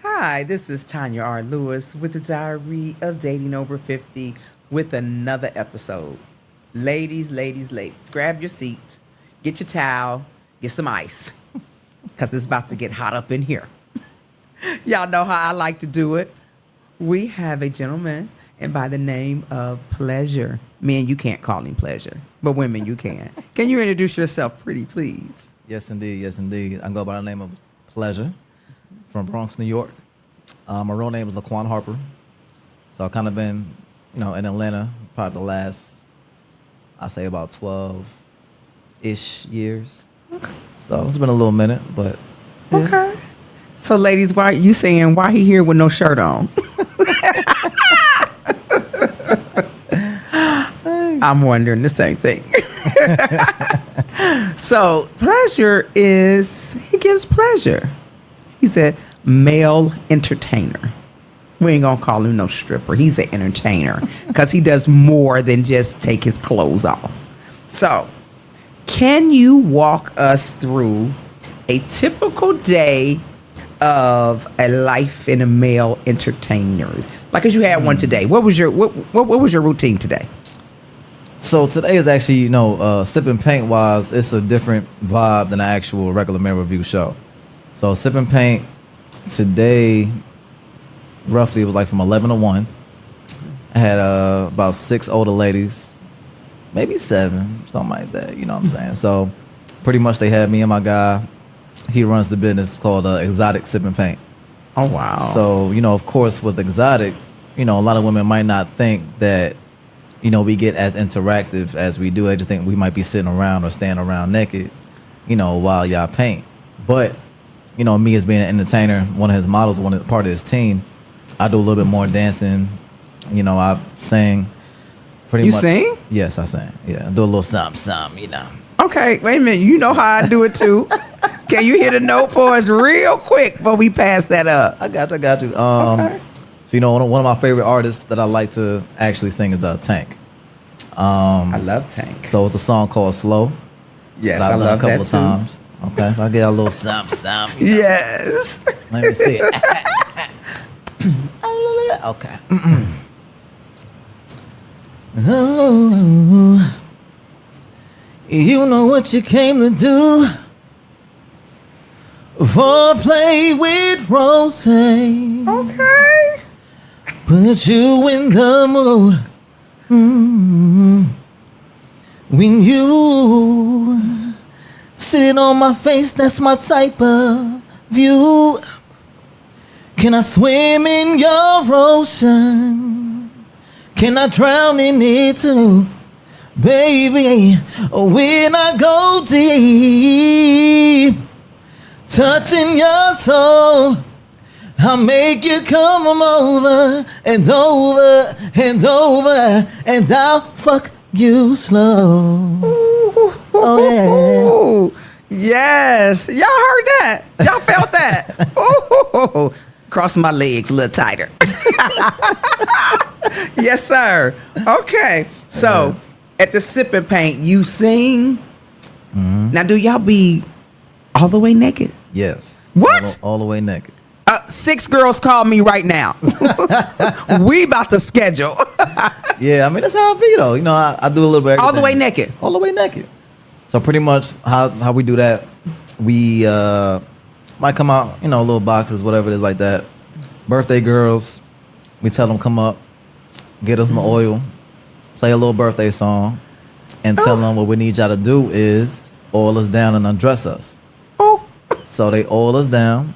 Hi, this is Tonya R Lewis with the Diary of Dating Over 50 with another episode. Ladies, grab your seat, get your towel, get some ice, because it's about to get hot up in here. Y'all know how I like to do it. We have a gentleman, and by the name of Pleasure. Men, you can't call him Pleasure, but women, you can. Can you introduce yourself pretty, please? Yes, indeed. I go by the name of Pleasure from Bronx, New York. My real name is Laquan Harper. So I've kind of been, in Atlanta probably the last, I say about 12-ish years. Okay. So it's been a little minute, but yeah. Okay. So, ladies, why you saying why he here with no shirt on? I'm wondering the same thing. So, Pleasure he gives pleasure. He's a male entertainer. We ain't gonna call him no stripper. He's an entertainer because he does more than just take his clothes off. So, can you walk us through a typical day of a life in a male entertainer? Like, as you had one today, what was your routine today? So today is actually, Sipping Paint wise, it's a different vibe than the actual regular male review show. So Sipping Paint today, roughly, it was like from 11 to 1. I had about 6 older ladies, maybe 7, something like that. You know what I'm saying? So pretty much they had me and my guy. He runs the business called Exotic Sipping Paint. Oh, wow. So, of course, with Exotic, a lot of women might not think that, we get as interactive as we do. They just think we might be sitting around or standing around naked, while y'all paint. But, me as being an entertainer, one of his models, part of his team, I do a little bit more dancing. I sing pretty much. You sing? Yes, I sing. Yeah, I do a little something, Okay, wait a minute. You know how I do it too. Can you hit a note for us real quick before we pass that up? I got you. Okay. So, one of my favorite artists that I like to actually sing is Tank. I love Tank. So it's a song called Slow. Yes, I've I love done a couple that of times. Okay, so I get a little something. Yes. Let me see it. Okay. Oh, you know what you came to do. Foreplay with Rose. Okay. Put you in the mood. When you sit on my face, that's my type of view. Can I swim in your ocean? Can I drown in it too? Baby, when I go deep, touching your soul, I'll make you come over and over and over, and I'll fuck you slow. Ooh, oh yeah. Yes. Y'all heard that? Y'all felt that? Ooh. Cross my legs a little tighter. Yes, sir. Okay. So, at the Sipping Paint, you sing. Mm-hmm. Now, do y'all be all the way naked? Yes. What? All the way naked. 6 girls call me right now. We about to schedule. Yeah, I mean, that's how I be, though. I do a little bit of everything. All the way naked. All the way naked. So pretty much how we do that, we might come out, little boxes, whatever it is like that. Birthday girls, we tell them come up, get us some oil, play a little birthday song, and tell them what we need y'all to do is oil us down and undress us. Oh. So they oil us down,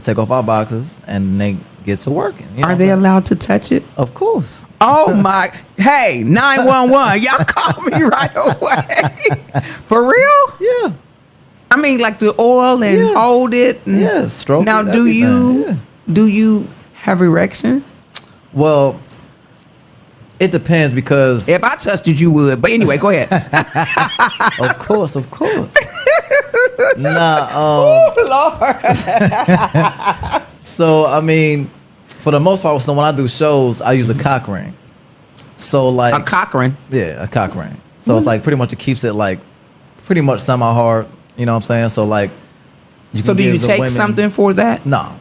take off our boxes, and they get to working. Are they allowed to touch it? Of course. Oh my! Hey, 911! Y'all call me right away. For real? Yeah. I mean, like the oil and hold it. And stroke. Now, it, do everything. you have erections? Well, it depends because If I touched it, you would. But anyway, go ahead. of course. Nah. Oh Lord. So I mean, for the most part, so when I do shows, I use a cock ring. So like A cock ring. Yeah, a cock ring. So it's like pretty much it keeps it like pretty much semi hard. You know what I'm saying? So like, So do you take something for that? No,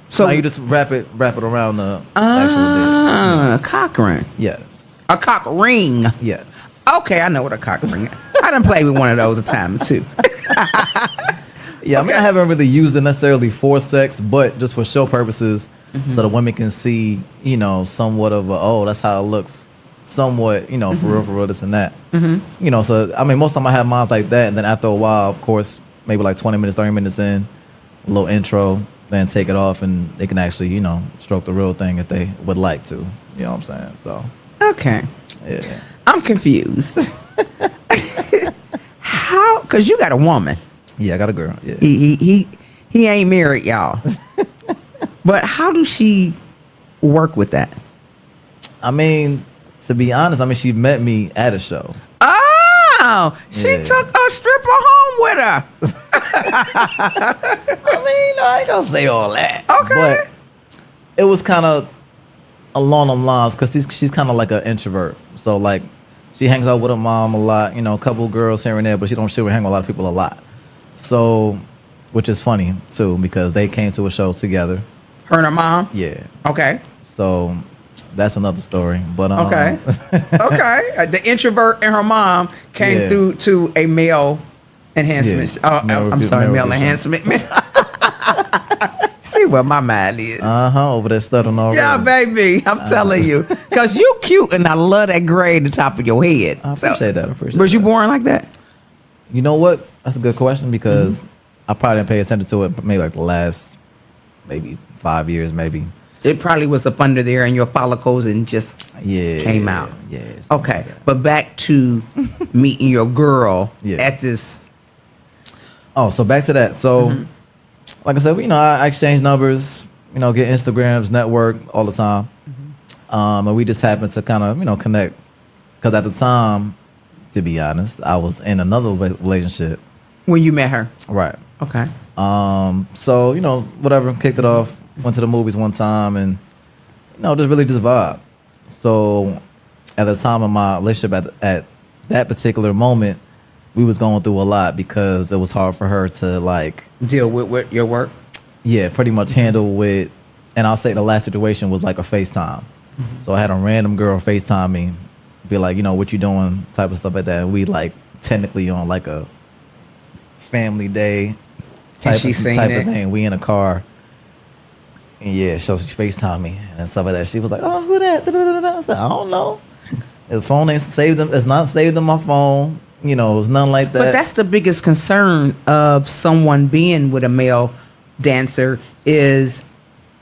So no, you just wrap it around the actual dick. Cock ring. Yes. A cock ring. Yes. Okay, I know what a cock ring is. I done played with one of those a time too. Yeah, I mean, I haven't really used it necessarily for sex, but just for show purposes, so the women can see, you know, somewhat of that's how it looks, somewhat, you know, for real, this and that. You know, so I mean, most of the time I have mine like that, and then after a while, of course, maybe like 20 minutes, 30 minutes in, a little intro, then take it off, and they can actually, you know, stroke the real thing if they would like to. You know what I'm saying? So. Okay. Yeah. I'm confused. How? Because you got a woman. Yeah, I got a girl. Yeah. He ain't married, y'all. But how does she work with that? I mean, to be honest, I mean, she met me at a show. Oh, she took a stripper home with her. I mean, I ain't gonna say all that. Okay. But it was kind of along them lines because she's kind of like an introvert. So, like, she hangs out with her mom a lot, you know, a couple girls here and there, but she would hang with a lot of people a lot. So, which is funny, too, because they came to a show together. Her and her mom? Yeah. Okay. So, that's another story. But okay. Okay. The introvert and her mom came through to a male enhancement. Yeah. I'm sorry, male enhancement. See where my mind is. Over there stuttering already. Yeah, baby. I'm telling you. Because you cute and I love that gray in the top of your head. I appreciate that. Was you born like that? You know what? That's a good question because I probably didn't pay attention to it maybe like the last 5 years, maybe. It probably was up under there in your follicles and just came out. Yeah. Okay. But back to meeting your girl Yeah. at this. Oh, so back to that. So, like I said, you know, I exchange numbers, you know, get Instagrams, network all the time. And we just happened to kind of, you know, connect. Because at the time, to be honest, I was in another relationship. When you met her? Right. Okay. So, you know, whatever, kicked it off. Went to the movies one time and, you know, just vibe. So, at the time of my relationship, at that particular moment, we was going through a lot because it was hard for her to, like... Deal with your work? Yeah, pretty much handle with... And I'll say the last situation was like a FaceTime. So, I had a random girl FaceTime me, be like, you know, what you doing, type of stuff like that. And we, like, technically on, like, a family day type of thing. We in a car. And yeah, so she FaceTimed me and stuff like that. She was like, "Oh, who that?" I said, "I don't know. The phone ain't saved them. It's not saved on my phone. You know, it's nothing like that." But that's the biggest concern of someone being with a male dancer is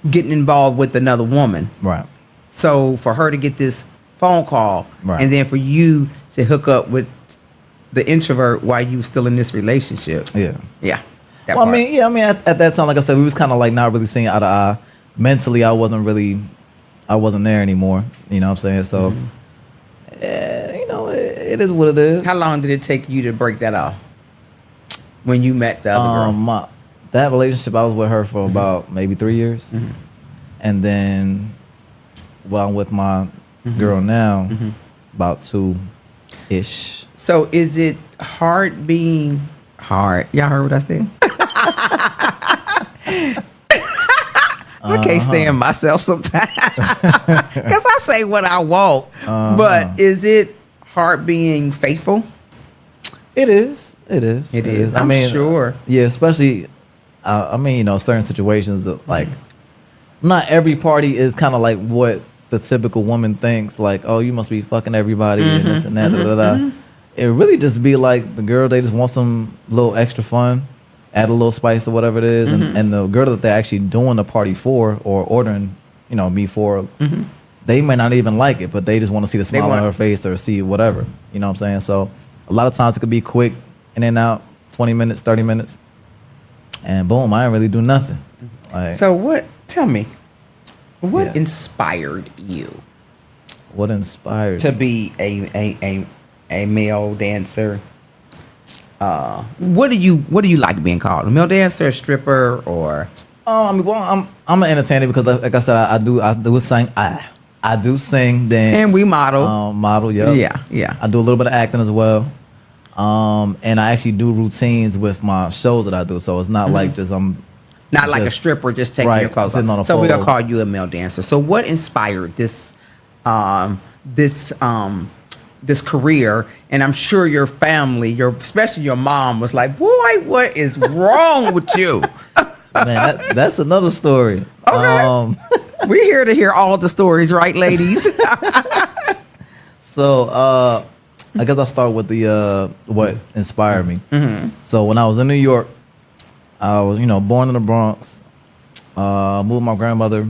getting involved with another woman. Right. So for her to get this phone call, right. and then for you to hook up with the introvert while you still in this relationship. Yeah. Yeah. Well, part. I mean, at that time, like I said, we was kind of like not really seeing eye to eye. Mentally, I wasn't there anymore. You know what I'm saying? So, you know, it is what it is. How long did it take you to break that off when you met the other girl? That relationship, I was with her for about maybe 3 years. And then while I'm with my girl now, about 2-ish. So is it hard being hard? Y'all heard what I said? I can't stand myself sometimes because I say what I want. But is it hard being faithful? It is. It is. I mean, sure. Yeah, especially. I mean, you know, certain situations like not every party is kind of like what the typical woman thinks. Like, oh, you must be fucking everybody and this and that. It really just be like the girl, they just want some little extra fun, add a little spice to whatever it is. And the girl that they're actually doing the party for or ordering, you know, me for, they may not even like it, but they just want to see the smile on her face or see whatever. You know what I'm saying? So a lot of times it could be quick, in and out, 20 minutes, 30 minutes. And boom, I didn't really do nothing. Like, so tell me, what inspired you? What inspired to be a male dancer? What do you like being called? A male dancer, a stripper, or? I mean, well, I'm an entertainer because, like I said, I do sing. I do sing, dance, and we model. Model, yeah. I do a little bit of acting as well. And I actually do routines with my shows that I do, so it's not like just I'm Not like a Just- stripper just taking right, your clothes sitting on a off. So we're gonna pole. call you a male dancer. So what inspired this career? And I'm sure your family, especially your mom, was like, "Boy, what is wrong with you?" Man, that's another story. Okay. We're here to hear all the stories, right, ladies? So I guess I'll start with the what inspired me. Mm-hmm. So when I was in New York, I was born in the Bronx. Moved with my grandmother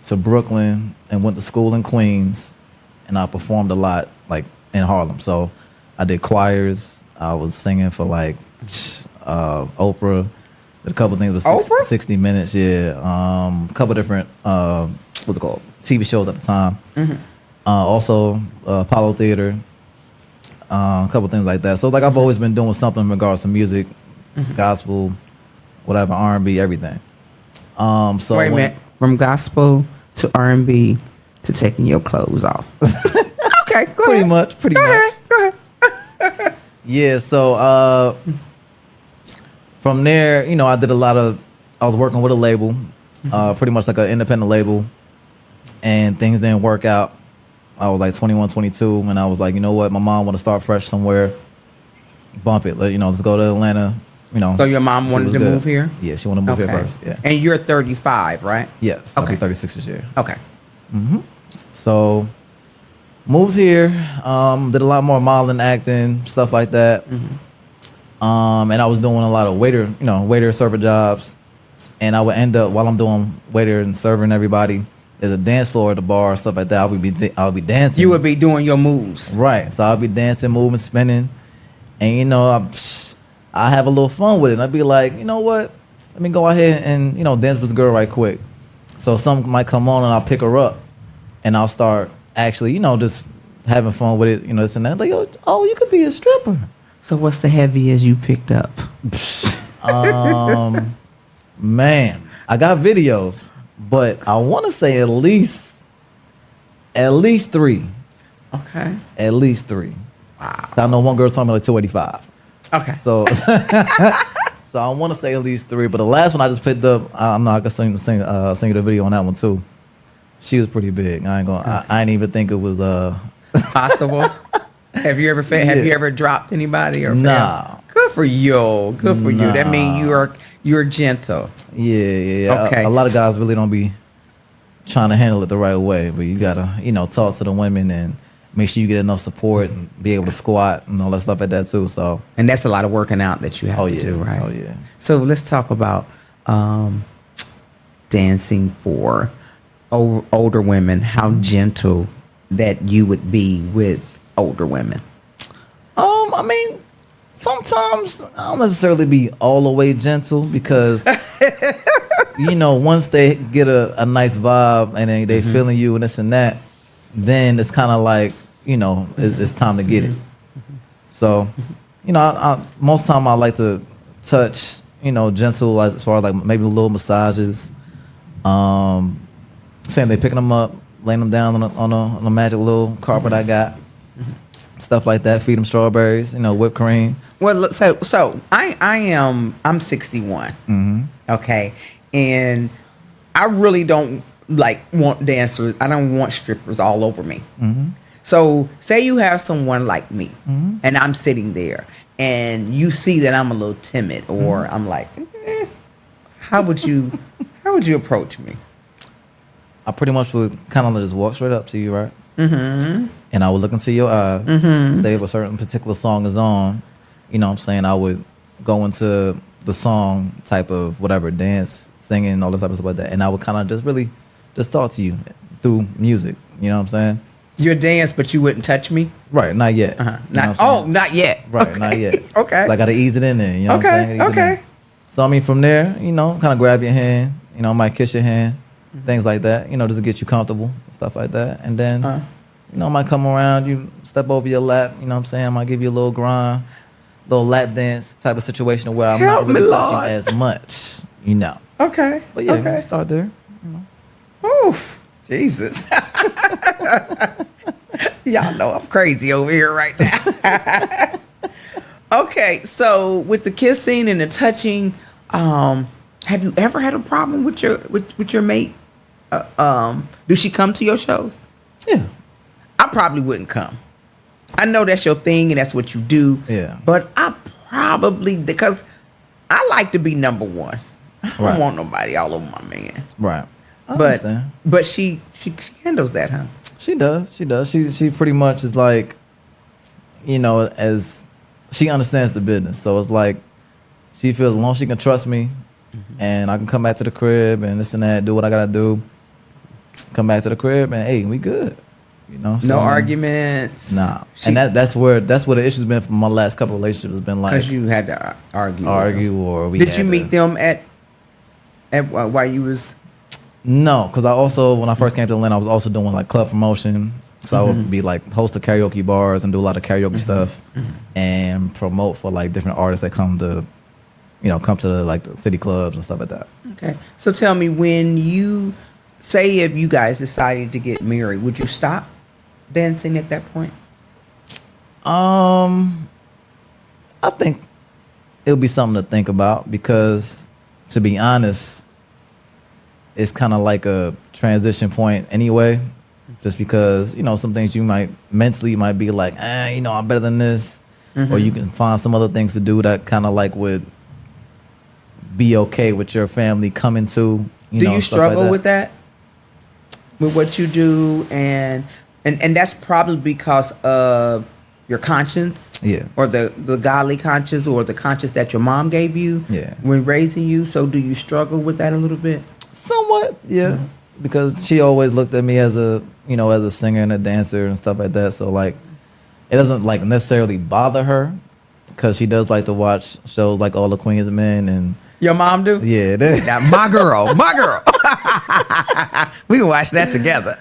to Brooklyn and went to school in Queens, and I performed a lot like in Harlem. So I did choirs. I was singing for like Oprah. Did a couple things with Oprah? 60 Minutes. Yeah, a couple different what's it called TV shows at the time. Mm-hmm. Also Apollo Theater. A couple things like that. So like I've always been doing something in regards to music, gospel, whatever, R&B, everything. So Wait a minute. From gospel to R&B to taking your clothes off. Okay, go pretty ahead. much. Go ahead. Yeah. So from there, I did I was working with a label, pretty much like an independent label, and things didn't work out. I was like 21, 22, and I was like, you know what? My mom want to start fresh somewhere. Bump it. Let's go to Atlanta. So your mom see wanted what's to good. move here? Yeah, she wanted to move here first. Yeah. And you're 35, right? Yes. I'll be Okay. 36 this year. Okay. So moved here. Did a lot more modeling, acting, stuff like that. And I was doing a lot of waiter server jobs. And I would end up while I'm doing waiter and serving everybody. There's a dance floor at the bar, stuff like that. I'll be dancing. You would be doing your moves. Right. So I'll be dancing, moving, spinning, and I have a little fun with it. And I'd be like, you know what? Let me go ahead and dance with this girl right quick. So something might come on and I'll pick her up, and I'll start actually just having fun with it. This and that. Like, oh, you could be a stripper. So what's the heaviest you picked up? Man, I got videos, but I want to say at least 3. Okay. At least 3. Wow. I know one girl told me like 285. Okay. So, so I want to say at least 3, but the last one I just picked up, I'm not gonna sing you the video on that one too. She was pretty big. I didn't even think it was Possible. Have you ever dropped anybody or Nah. failed? Good for you. Good for you. That means you're gentle. Yeah. Okay. A lot of guys really don't be trying to handle it the right way, but you gotta talk to the women and make sure you get enough support and be able to squat and all that stuff like that too. So And that's a lot of working out that you have to do, right? Oh yeah. So let's talk about dancing for older women. How gentle that you would be with older women. I mean, sometimes I don't necessarily be all the way gentle because once they get a nice vibe and then they feeling you and this and that, then it's kind of like it's time to get it. So I most time I like to touch gentle as far as like maybe little massages. Saying they picking them up, laying them down on a magic little carpet I got. Stuff like that. Feed them strawberries, whipped cream. Well, look, so I'm 61. Okay, and I really don't want dancers. I don't want strippers all over me. So say you have someone like me, and I'm sitting there, and you see that I'm a little timid, or I'm like, how would you approach me? I pretty much would kind of just walk straight up to you, right? And I would look into your eyes. Say if a certain particular song is on, what I'm saying, I would go into the song type of whatever, dance, singing, all this type of stuff like that. And I would kind of just talk to you through music. You know what I'm saying? You'd dance, but you wouldn't touch me? Right, not yet. Not yet. Right, Okay. not yet. Okay. Like, I gotta ease it in there. You know what I'm saying? Ease it in. So, I mean, from there, kind of grab your hand. I might kiss your hand. Things like that. Just to get you comfortable. Stuff like that. And then, I might come around, you step over your lap. You know what I'm saying? I might give you a little grind, little lap dance type of situation where I'm Help not really me, touching Lord. as much. Okay. But yeah, okay. we start there. Oof. Jesus. Y'all know I'm crazy over here right now. Okay, so with the kissing and the touching, Have you ever had a problem with your mate? Do she come to your shows? Yeah. I probably wouldn't come. I know that's your thing and that's what you do. Yeah. But I probably, because I like to be number one. I don't want nobody all over my man. Right. I understand. But she handles that, huh? She does. She pretty much is like, as she understands the business. So it's like she feels as long as she can trust me and I can come back to the crib and this and that, do what I gotta do. Come back to the crib and hey, we good. So, no arguments. Nah. And that's where the issue's been for my last couple of relationships. Has been like because you had to argue or we did you meet them at while you was No, because I also, when I first came to Atlanta, I was also doing like club promotion. So I would be like host of karaoke bars and do a lot of karaoke stuff and promote for like different artists that come to like the city clubs and stuff like that. Okay. So tell me, when you say if you guys decided to get married, would you stop dancing at that point? I think it would be something to think about because, to be honest, it's kind of like a transition point anyway. Just because, some things you might be like, I'm better than this. Or you can find some other things to do that kind of like would be okay with your family coming to. Do you struggle like with that? With what you do? And that's probably because of your conscience? Yeah. Or the godly conscience or the conscience that your mom gave you when raising you? So do you struggle with that a little bit? Somewhat, yeah. Because she always looked at me as a singer and a dancer and stuff like that. So like, it doesn't like necessarily bother her because she does like to watch shows like All the Queen's Men and. Your mom do? Yeah. Now, my girl. We can watch that together.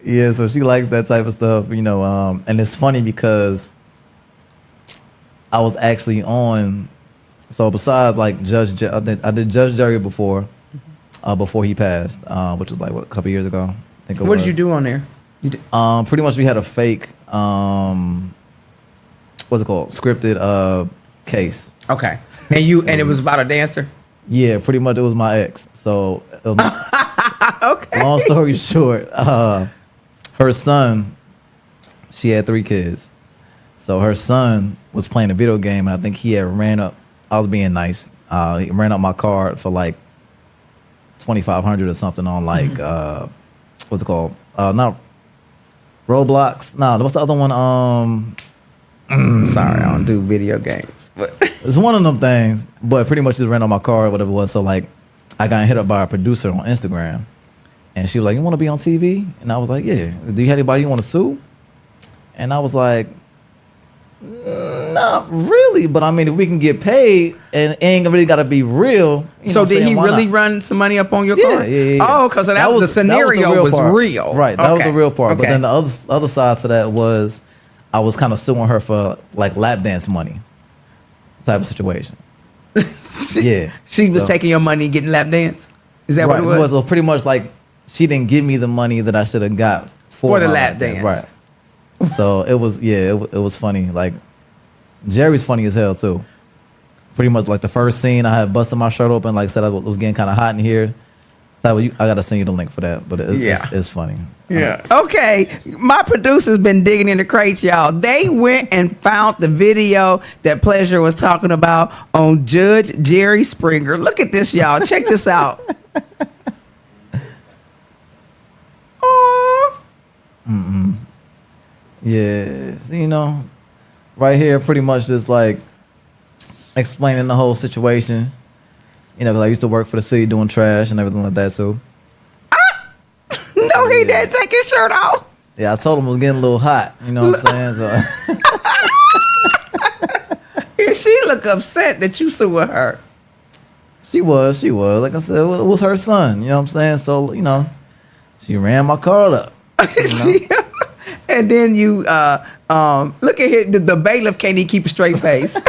Yeah. So she likes that type of stuff, and it's funny because I was actually on. So besides like I did Judge Jerry before he passed, which was like a couple years ago. I think. What did you do on there? You did? Pretty much we had a fake, what's it called? Scripted case. Okay. And it was about a dancer? Yeah, pretty much it was my ex. So okay. Long story short, her son, she had 3 kids. So her son was playing a video game and I think he had I was being nice. He ran up my card for like $2,500 or something on like what's it called? Not Roblox. No, what's the other one? Sorry, I don't do video games. But it's one of them things, but pretty much just ran on my car or whatever it was. So like, I got hit up by a producer on Instagram, and she was like, "You want to be on TV?" And I was like, "Yeah." "Do you have anybody you want to sue?" And I was like, "Not really, but I mean, if we can get paid, and it ain't really got to be real." So did he really run some money up on your car? Yeah. Oh, because that was the scenario was real. Right, that was the real part. Okay. But then the other side to that was, I was kind of suing her for like lap dance money type of situation. She was taking your money and getting lap dance? Is that what it was? Well, pretty much like she didn't give me the money that I should have got for the lap dance. Right. So it was, it was funny. Like, Jerry's funny as hell too. Pretty much like the first scene, I had busted my shirt open, like said it was getting kind of hot in here. So I gotta send you the link for that, but it's funny. Yeah. Okay. My producer's been digging in the crates, y'all. They went and found the video that Pleasure was talking about on Judge Jerry Springer. Look at this, y'all. Check this out. Oh. Yeah. So, right here, pretty much just like explaining the whole situation. Because I used to work for the city doing trash and everything like that, so. No, he didn't take his shirt off. Yeah, I told him it was getting a little hot. You know what I'm saying? So. And she look upset that you suing her. She was. Like I said, it was her son. You know what I'm saying? So, she ran my card up. And then you, look at here, the bailiff can't even keep a straight face.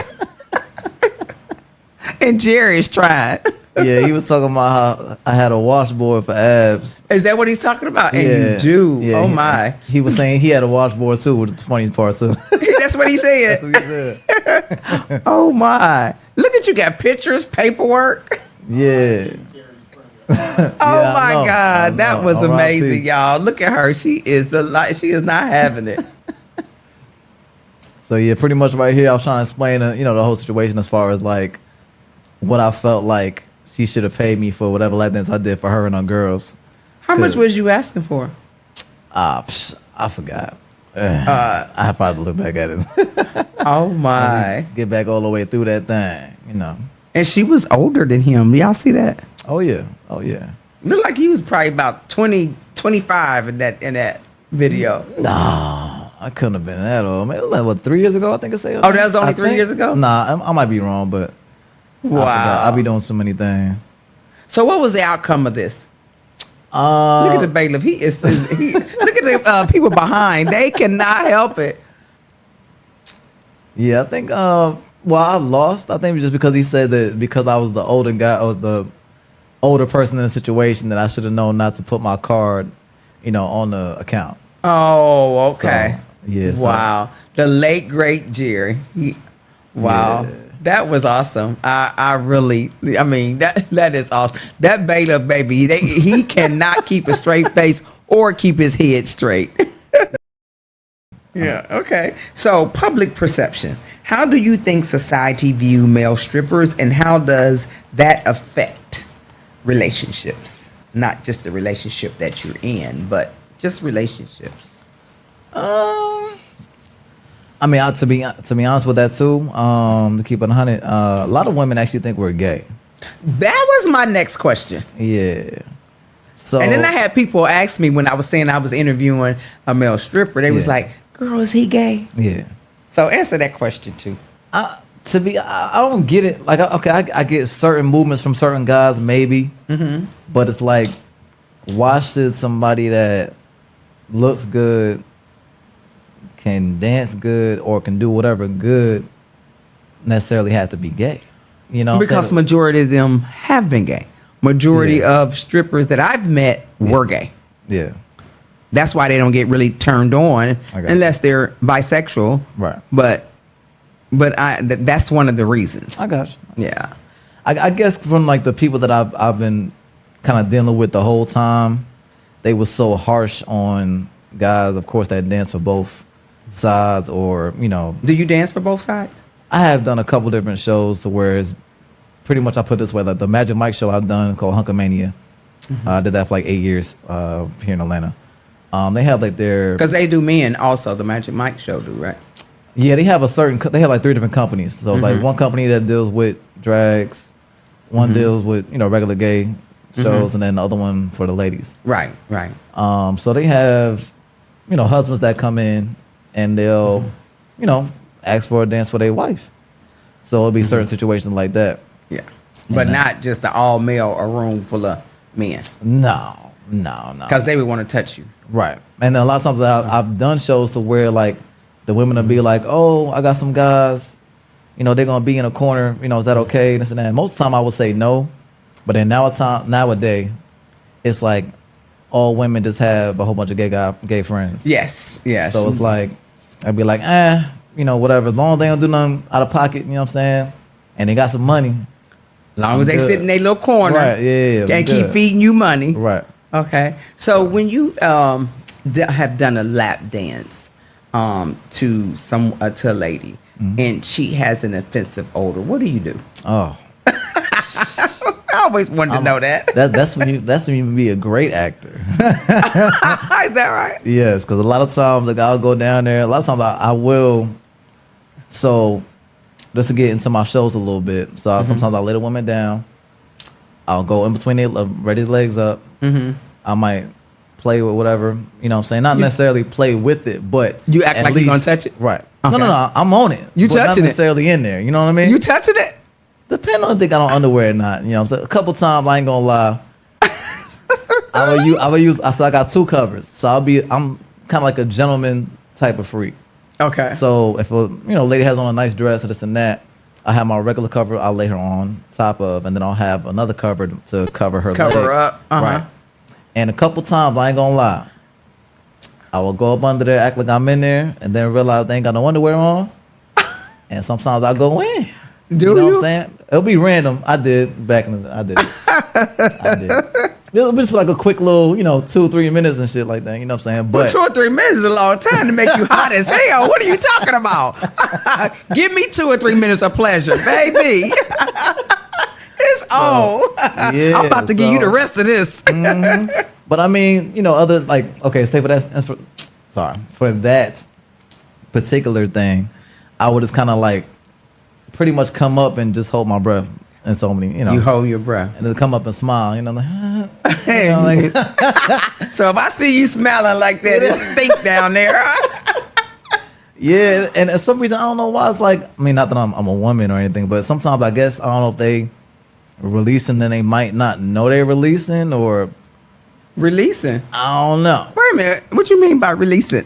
And Jerry's trying. Yeah, he was talking about how I had a washboard for abs. Is that what he's talking about? And you do. Yeah, oh my. He was saying he had a washboard too, with the funny part too. That's what he said. That's what he said. Oh my. Look at you, got pictures, paperwork. Yeah. Oh my God, that was amazing, y'all. Look at her. She is she is not having it. So yeah, pretty much right here, I was trying to explain, the whole situation as far as like what I felt like she should have paid me for whatever lap dance I did for her and her girls. How much was you asking for? I forgot. I have to look back at it. Oh my! Get back all the way through that thing, And she was older than him. Y'all see that? Oh yeah. Looked like he was probably about 20, 25 in that video. Nah, I couldn't have been that old. Man, it was like, what, 3 years ago, I think I say. Oh, that was only 3 years ago? Nah, I might be wrong, but wow. I'll be doing so many things. So what was the outcome of this? Look at the bailiff. Look at the people behind. They cannot help it. Yeah, I think, I lost. I think just because he said that because I was the older guy or the older person in the situation that I should have known not to put my card, on the account. Oh, okay. So, yeah. Wow. The late, great Jerry. Wow. Yeah. That was awesome. I mean, that is awesome. That bailiff, baby, he cannot keep a straight face or keep his head straight. Yeah, okay. So, public perception. How do you think society view male strippers, and how does that affect relationships? Not just the relationship that you're in, but just relationships. I mean, to be honest with that too, to keep it 100, a lot of women actually think we're gay. That was my next question. Yeah. So, and then I had people ask me when I was saying I was interviewing a male stripper. They was like, "Girl, is he gay?" Yeah. So answer that question too. I don't get it. Like, okay, I get certain movements from certain guys, maybe, but it's like, why should somebody that looks good, can dance good, or can do whatever good necessarily have to be gay? Because majority of them have been gay. Majority of strippers that I've met were gay. Yeah. That's why they don't get really turned on unless they're bisexual. Right. But that's one of the reasons. I got you. Yeah. I guess from like the people that I've been kind of dealing with the whole time, they were so harsh on guys, of course, that dance for both sides, or Do you dance for both sides? I have done a couple different shows to where it's pretty much, I put it this way, like the Magic Mike show I've done called Hunkamania. I did that for like 8 years here in Atlanta. They have like their, because they do men also. The Magic Mike show do, right? Yeah, they have they have like 3 different companies. So it's like one company that deals with drags, one deals with regular gay shows, and then the other one for the ladies. Right. So they have husbands that come in and they'll ask for a dance for their wife. So it'll be certain situations like that. Yeah, but not just the all male a room full of men. No. Because they would want to touch you. Right. And then a lot of times I've done shows to where like the women will be like, "Oh, I got some guys, they're gonna be in a corner. Is that okay?" This and that. Most of the time I would say no, but then nowadays, it's like all women just have a whole bunch of gay friends. Yes. So it's like I'd be like, whatever. As long as they don't do nothing out of pocket, you know what I'm saying, and they got some money. As long as they sit in their little corner, right? Yeah, and keep feeding you money, right? Okay. So when you have done a lap dance to a lady, and she has an offensive odor, what do you do? Oh, I always wanted to know that. That's when you be a great actor. Is that right? Yes, because a lot of times like I'll go down there. A lot of times I will. So just to get into my shows a little bit, so sometimes I'll lay the woman down. I'll go in between ready the legs up. I might play with whatever, you know what I'm saying? Not necessarily play with it, but you act like you're gonna touch it? Right. Okay. No, I'm on it. You touching it? Not necessarily in there, you know what I mean? You touching it? Depending on if they got on underwear or not. So a couple times, I ain't gonna lie. I will use, so I got 2 covers. So I'm kind of like a gentleman type of freak. Okay. So if a lady has on a nice dress or this and that, I have my regular cover I'll lay her on top of, and then I'll have another cover to cover her legs. Cover up. Right. And a couple times, I ain't gonna lie, I will go up under there, act like I'm in there, and then realize they ain't got no underwear on. And sometimes I go in. Do you know you? what I'm saying? It'll be random. I did back in the I did. I did. It'll be just like a quick little, 2-3 minutes and shit like that. You know what I'm saying? But But 2 or 3 minutes is a long time to make you hot as hell. What are you talking about? Give me 2 or 3 minutes of pleasure, baby. It's on. yeah, I'm about to give you the rest of this. But I mean, other like say for that for that particular thing, I would just kind of like pretty much come up and just hold my breath and so many, You hold your breath. and then come up and smile, like, So if I see you smiling like that, it's think down there. yeah. And for some reason, I don't know why it's like, I mean, not that I'm a woman or anything, but sometimes I guess I don't know if they releasing and they might not know they're releasing or Releasing. I don't know. Wait a minute. What you mean by releasing?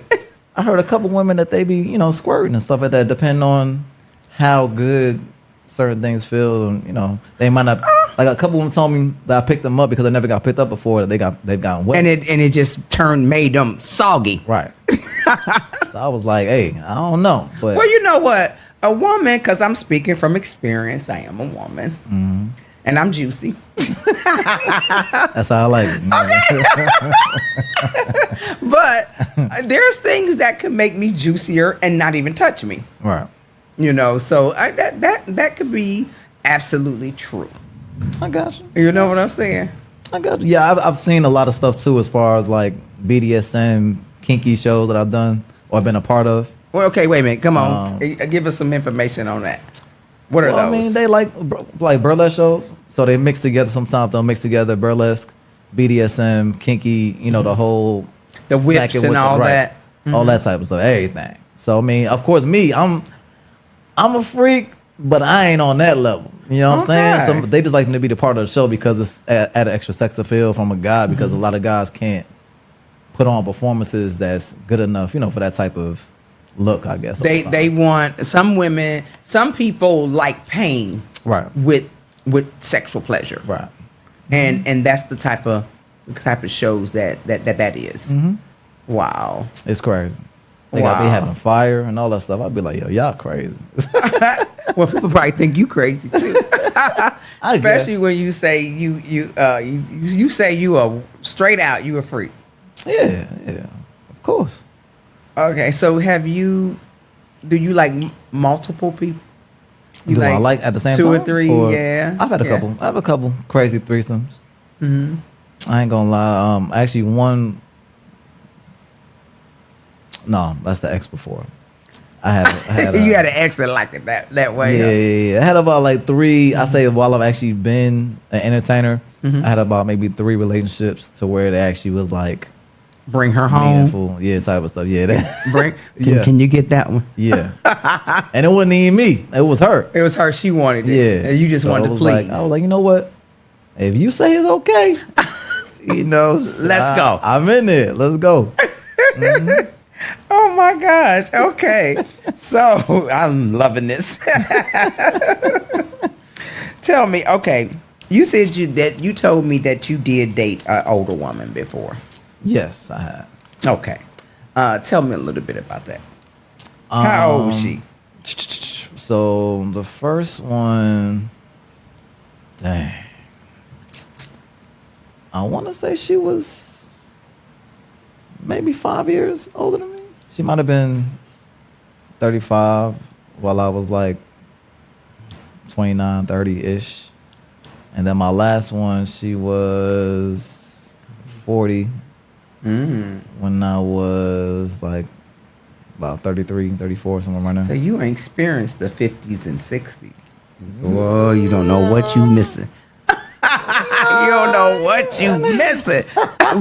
I heard a couple women that they be, squirting and stuff like that, depending on how good certain things feel. And, they might not. Like a couple women told me that I picked them up because they never got picked up before. That they've gotten wet. And it just made them soggy. Right. So I was like, hey, I don't know. But Well, you know what? A woman, because I'm speaking from experience, I am a woman. Mm-hmm. And I'm juicy. That's how I like it. But there's things that could make me juicier and not even touch me. Right. So that could be absolutely true. I got you. You know what I'm saying? I got you. Yeah, I've seen a lot of stuff too, as far as like BDSM kinky shows that I've done or been a part of. Well, okay, wait a minute. Come on. Give us some information on that. What are those? I mean, they like burlesque shows. So they mix together. Sometimes they'll mix together burlesque, BDSM, kinky, the whole the whips smacking and all that. All that type of stuff, everything. So I mean, of course, me, I'm a freak, but I ain't on that level. You know what I'm saying? So they just like me to be the part of the show because it's at an extra sex appeal from a guy, because a lot of guys can't put on performances that's good enough, for that type of look, I guess. They want some people like pain, right, with sexual pleasure, right, and that's the type of shows that is. Mm-hmm. Wow, it's crazy. They got me having fire and all that stuff. I'd be like, yo, y'all crazy. Well, people probably think you crazy too. Especially guess. when you say you say you are straight out, you a freak. Yeah, of course. Okay, so do you like multiple people? Do I like at the same time? 2 or 3, yeah. I've had a couple. I have a couple crazy threesomes. Mm-hmm. I ain't gonna lie. Actually, one. No, that's the ex before. I had you had an ex that liked it that way. Yeah. I had about like 3. Mm-hmm. I say while I've actually been an entertainer, I had about maybe 3 relationships to where they actually was like bring her home, meaningful, type of stuff. Yeah, Can you get that one? Yeah, and it wasn't even me. It was her. It was her. She wanted it. Yeah, and you just wanted to please. I was like, you know what? If you say it's okay, let's go. I'm in there. Let's go. Mm-hmm. Oh my gosh. Okay. So I'm loving this. Tell me, okay. You said you told me that you did date an older woman before. Yes, I have. Okay. Tell me a little bit about that. How old was she? So the first one, dang, I want to say she was maybe 5 years older than me. She might have been 35 while I was like 29, 30-ish. And then my last one, she was 40 when I was like about 33, 34, somewhere around there. So you experienced the 50s and 60s. Whoa, you don't know what you missing. You don't know what you missing.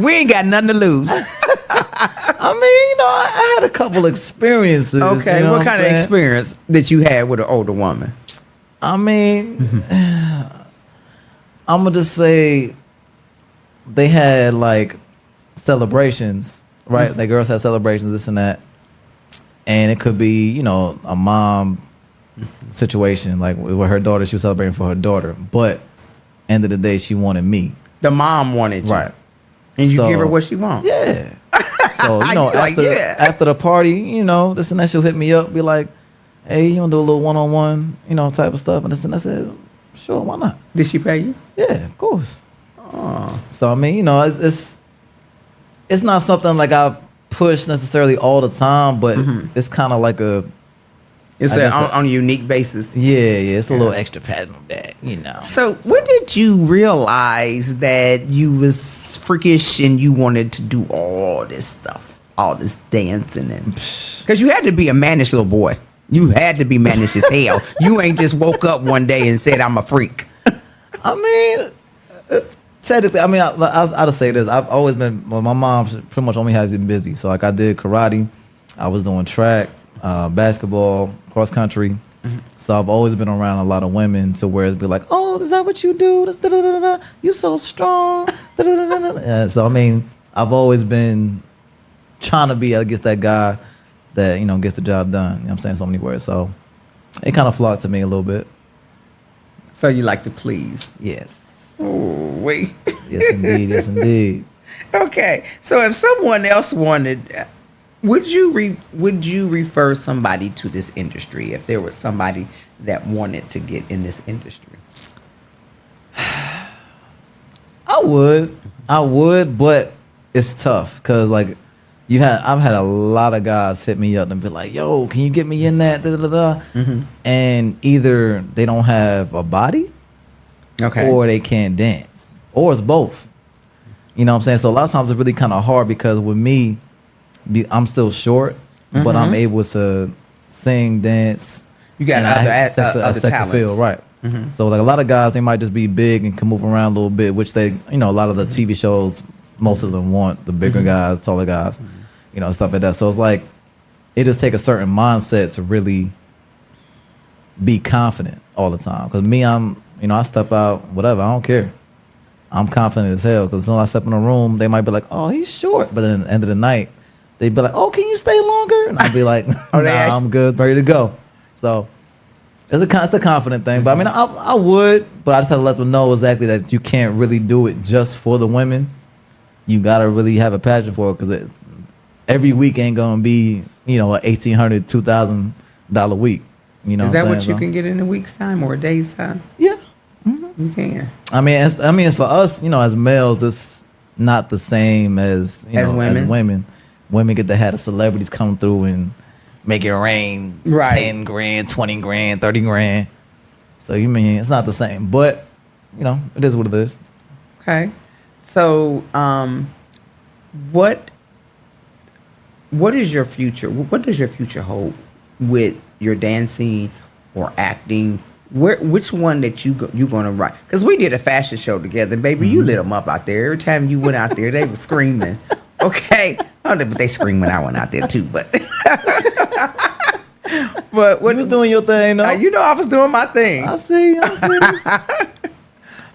We ain't got nothing to lose. I mean, I had a couple experiences. Okay, what kind of experience that you had with an older woman? I mean, I'm going to just say they had like celebrations, right? The girls had celebrations, this and that. And it could be, a mom situation, like with her daughter, she was celebrating for her daughter. But end of the day, she wanted me. The mom wanted you. Right. And you give her what she wants. Yeah. So, after the party, this and that, she'll hit me up, be like, hey, you want to do a little one-on-one, type of stuff? And I said, sure, why not? Did she pay you? Yeah, of course. Oh. So I mean, it's not something like I push necessarily all the time, but it's kind of like It's on a unique basis. Yeah, it's a little extra pat on that, So when did you realize that you was freakish and you wanted to do all this stuff, all this dancing? And because you had to be a mannish little boy. You had to be mannish as hell. You ain't just woke up one day and said, I'm a freak. I mean, technically, I mean, I'll say this. I've always been, my mom pretty much only has been busy. So like I did karate, I was doing track, basketball, cross country. So I've always been around a lot of women to where it's be like, oh, is that what you do? You so strong. Yeah, so I mean, I've always been trying to be, I guess, that guy that, gets the job done. You know what I'm saying? So many words. So it kind of flocked to me a little bit. So you like to please? Yes. Oh, wait. Yes, indeed. Yes, indeed. Okay. So if someone else wanted, would you refer somebody to this industry if there was somebody that wanted to get in this industry? I would, but it's tough because like I've had a lot of guys hit me up and be like, "Yo, can you get me in that?" And either they don't have a body, okay, or they can't dance, or it's both. You know what I'm saying? So a lot of times it's really kind of hard because with me, I'm still short, but I'm able to sing, dance. You got other talents, right? So like a lot of guys, they might just be big and can move around a little bit, which they, a lot of the TV shows, most of them want the bigger guys, taller guys, stuff like that. So it's like it just take a certain mindset to really be confident all the time. Because me, I step out, whatever, I don't care. I'm confident as hell because when I step in a room, they might be like, "Oh, he's short," but then at the end of the night, they'd be like, "Oh, can you stay longer?" And I'd be like, "Nah, I'm good, ready to go." So it's a confident thing. But I mean, I would, but I just have to let them know exactly that you can't really do it just for the women. You gotta really have a passion for it because every week ain't gonna be, a $1,800, $2,000 week. Is that what you can get in a week's time or a day's time? Yeah, you can. I mean, it's for us, as males, it's not the same as women. As women. Women get to have the celebrities come through and make it rain, right? 10 grand, 20 grand, 30 grand. So you mean it's not the same, but it is what it is. Okay. So, what is your future? What does your future hold with your dancing or acting? Which one that you gonna write? Because we did a fashion show together, baby. You lit them up out there. Every time you went out there, they were screaming. Okay, but they screamed when I went out there too. But but what you was doing your thing, though? I was doing my thing. I see.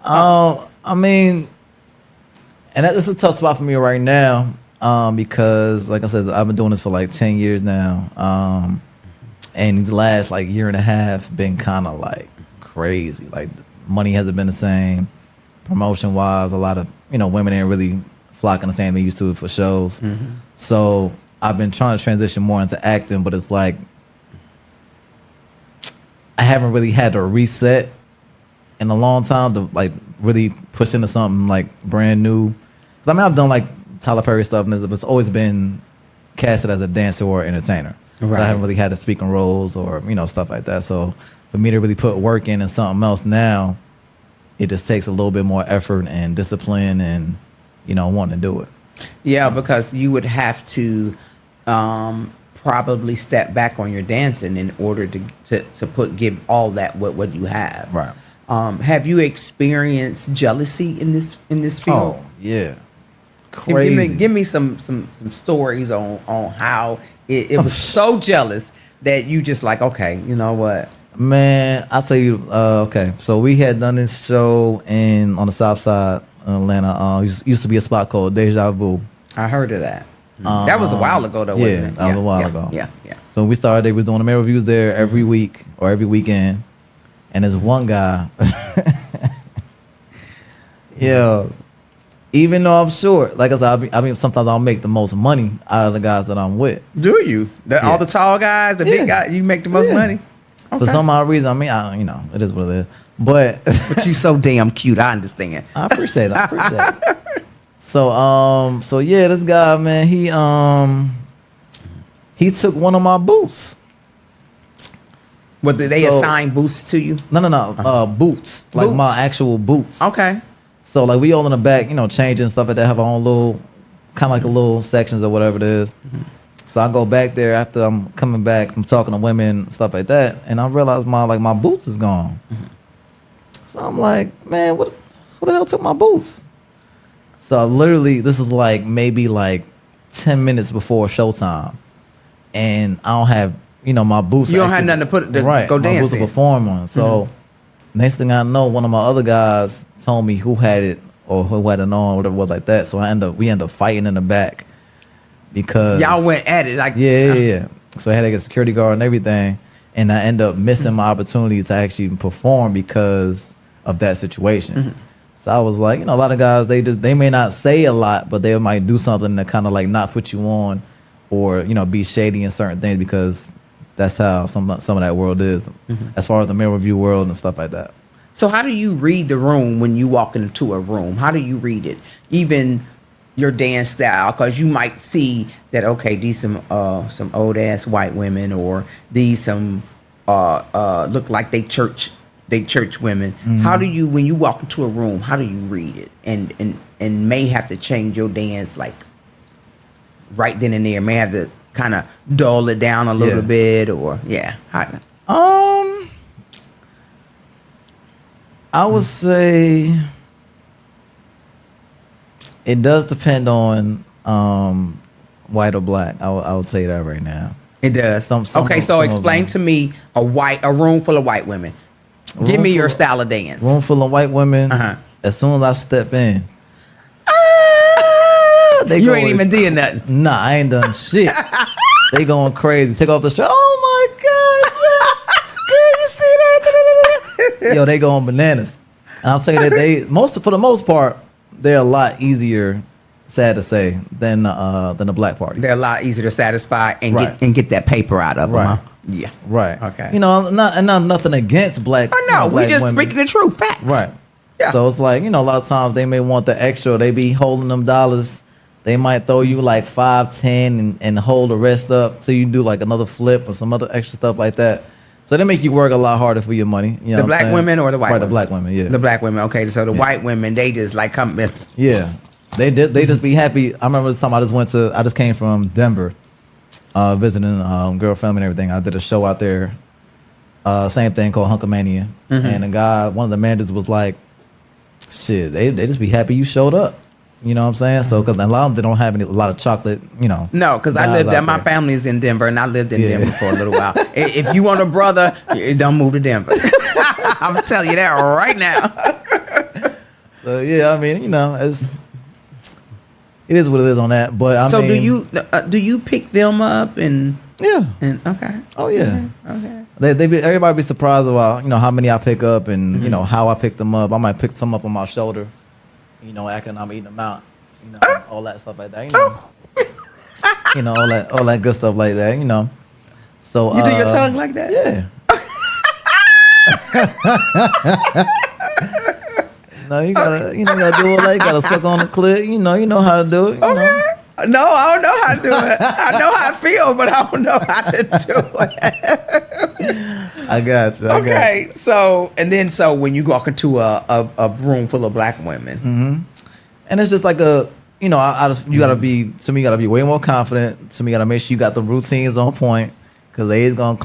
I mean. And that's a tough spot for me right now because, like I said, I've been doing this for like 10 years now. And these last like year and a half been kind of like crazy. Like money hasn't been the same. Promotion-wise, a lot of, women ain't really flocking the same they used to for shows. So I've been trying to transition more into acting, but it's like I haven't really had to reset in a long time to like really push into something like brand new. 'Cause I mean, I've done like Tyler Perry stuff, and it's always been casted as a dancer or entertainer. Right. So I haven't really had to speak in roles or stuff like that. So for me to really put work in something else now, it just takes a little bit more effort and discipline and wanting to do it. Yeah, because you would have to probably step back on your dancing in order to give all that what you have. Right. Have you experienced jealousy in this field? Oh yeah, crazy. Give me some stories on how it was so jealous that you just like, okay, you know what? Man, I'll tell you. Okay, so we had done this show on the South Side in Atlanta. Used to be a spot called Deja Vu. I heard of that. That was a while ago, though. Yeah, wasn't it? That was a while ago. Yeah. So when we started, they was doing the mail reviews there every week or every weekend. And there's one guy, Even though I'm short, like I said, I mean, sometimes I'll make the most money out of the guys that I'm with. Do you? All the tall guys, the big guys, you make the most money? Okay. For some odd reason, I mean, you know, it is what it is. But you so damn cute. I understand. I appreciate it. So yeah, this guy, man, he took one of my boots. What, did they assign boots to you? No. Boots. Like my actual boots. Okay. So like we all in the back, you know, changing stuff like that, have our own little, kind of like a little sections or whatever it is. Mm-hmm. So I go back there after I'm coming back from talking to women, stuff like that, and I realize my boots is gone. Mm-hmm. So I'm like, man, who the hell took my boots? So literally, this is like maybe like 10 minutes before showtime, and I don't have, you know, my boots. You don't have nothing to put go my dance boots to perform on. So next thing I know, one of my other guys told me who had it or who had it on, whatever it was like that. So we end up fighting in the back because y'all went at it like yeah. So I had to get a security guard and everything, and I end up missing my opportunity to actually perform because of that situation. Mm-hmm. So I was like, you know, a lot of guys, they may not say a lot, but they might do something to kind of like not put you on, or, you know, be shady in certain things, because that's how some of that world is, as far as the male review world and stuff like that. So how do you read the room when you walk into a room? How do you read it? Even your dance style, because you might see that, okay, these some old ass white women, or these some look like they church women. Mm-hmm. How do you, when you walk into a room, how do you read it? And may have to change your dance like right then and there. May have to kind of dull it down a little bit, or I would say it does depend on white or black. I would say that right now. It does. So explain to me a room full of white women. Give me your style of dance. Room full of white women. As soon as I step in, you ain't even doing nothing. Nah, I ain't done shit. They going crazy. Take off the shirt. Oh my God, girl, you see that? Yo, they going bananas. And I'll tell you that for the most part, they're a lot easier, sad to say, than the black party. They're a lot easier to satisfy and get that paper out of them. Huh? Yeah. Right. Okay. You know, not nothing against black. Oh no, we just women. speaking the truth, facts. Right. Yeah. So it's like, you know, a lot of times they may want the extra. They be holding them dollars. They might throw you like 5, 10 and hold the rest up till you do like another flip or some other extra stuff like that. So they make you work a lot harder for your money. You know the black women or the white women? The black women, yeah. The black women, okay. So the white women, they just like come in. Yeah. They just be happy. I remember this time I just came from Denver, visiting girlfriend and everything. I did a show out there, same thing called Hunkamania. And one of the managers was like, shit, they just be happy you showed up. You know what I'm saying? So, because a lot of them, they don't have a lot of chocolate, you know. No, because I lived there. My family is in Denver, and I lived in Denver for a little while. If you want a brother, don't move to Denver. I'm going to tell you that right now. So, yeah, I mean, you know, it is what it is on that. But I mean, do you pick them up and okay? Oh yeah. Okay. Everybody be surprised about, you know, how many I pick up and you know how I pick them up. I might pick some up on my shoulder. You know, acting I'm eating them out. You know, all that stuff like that. You know, you know all that good stuff like that. You know, so you do your tongue like that? Yeah. No, you gotta do all that. You gotta suck on the clit. You know how to do it. You know? No, I don't know how to do it. I know how I feel, but I don't know how to do it. I got you. Okay, so when you walk into a room full of black women, and it's just like you gotta be way more confident. To me, you gotta make sure you got the routines on point, because they gonna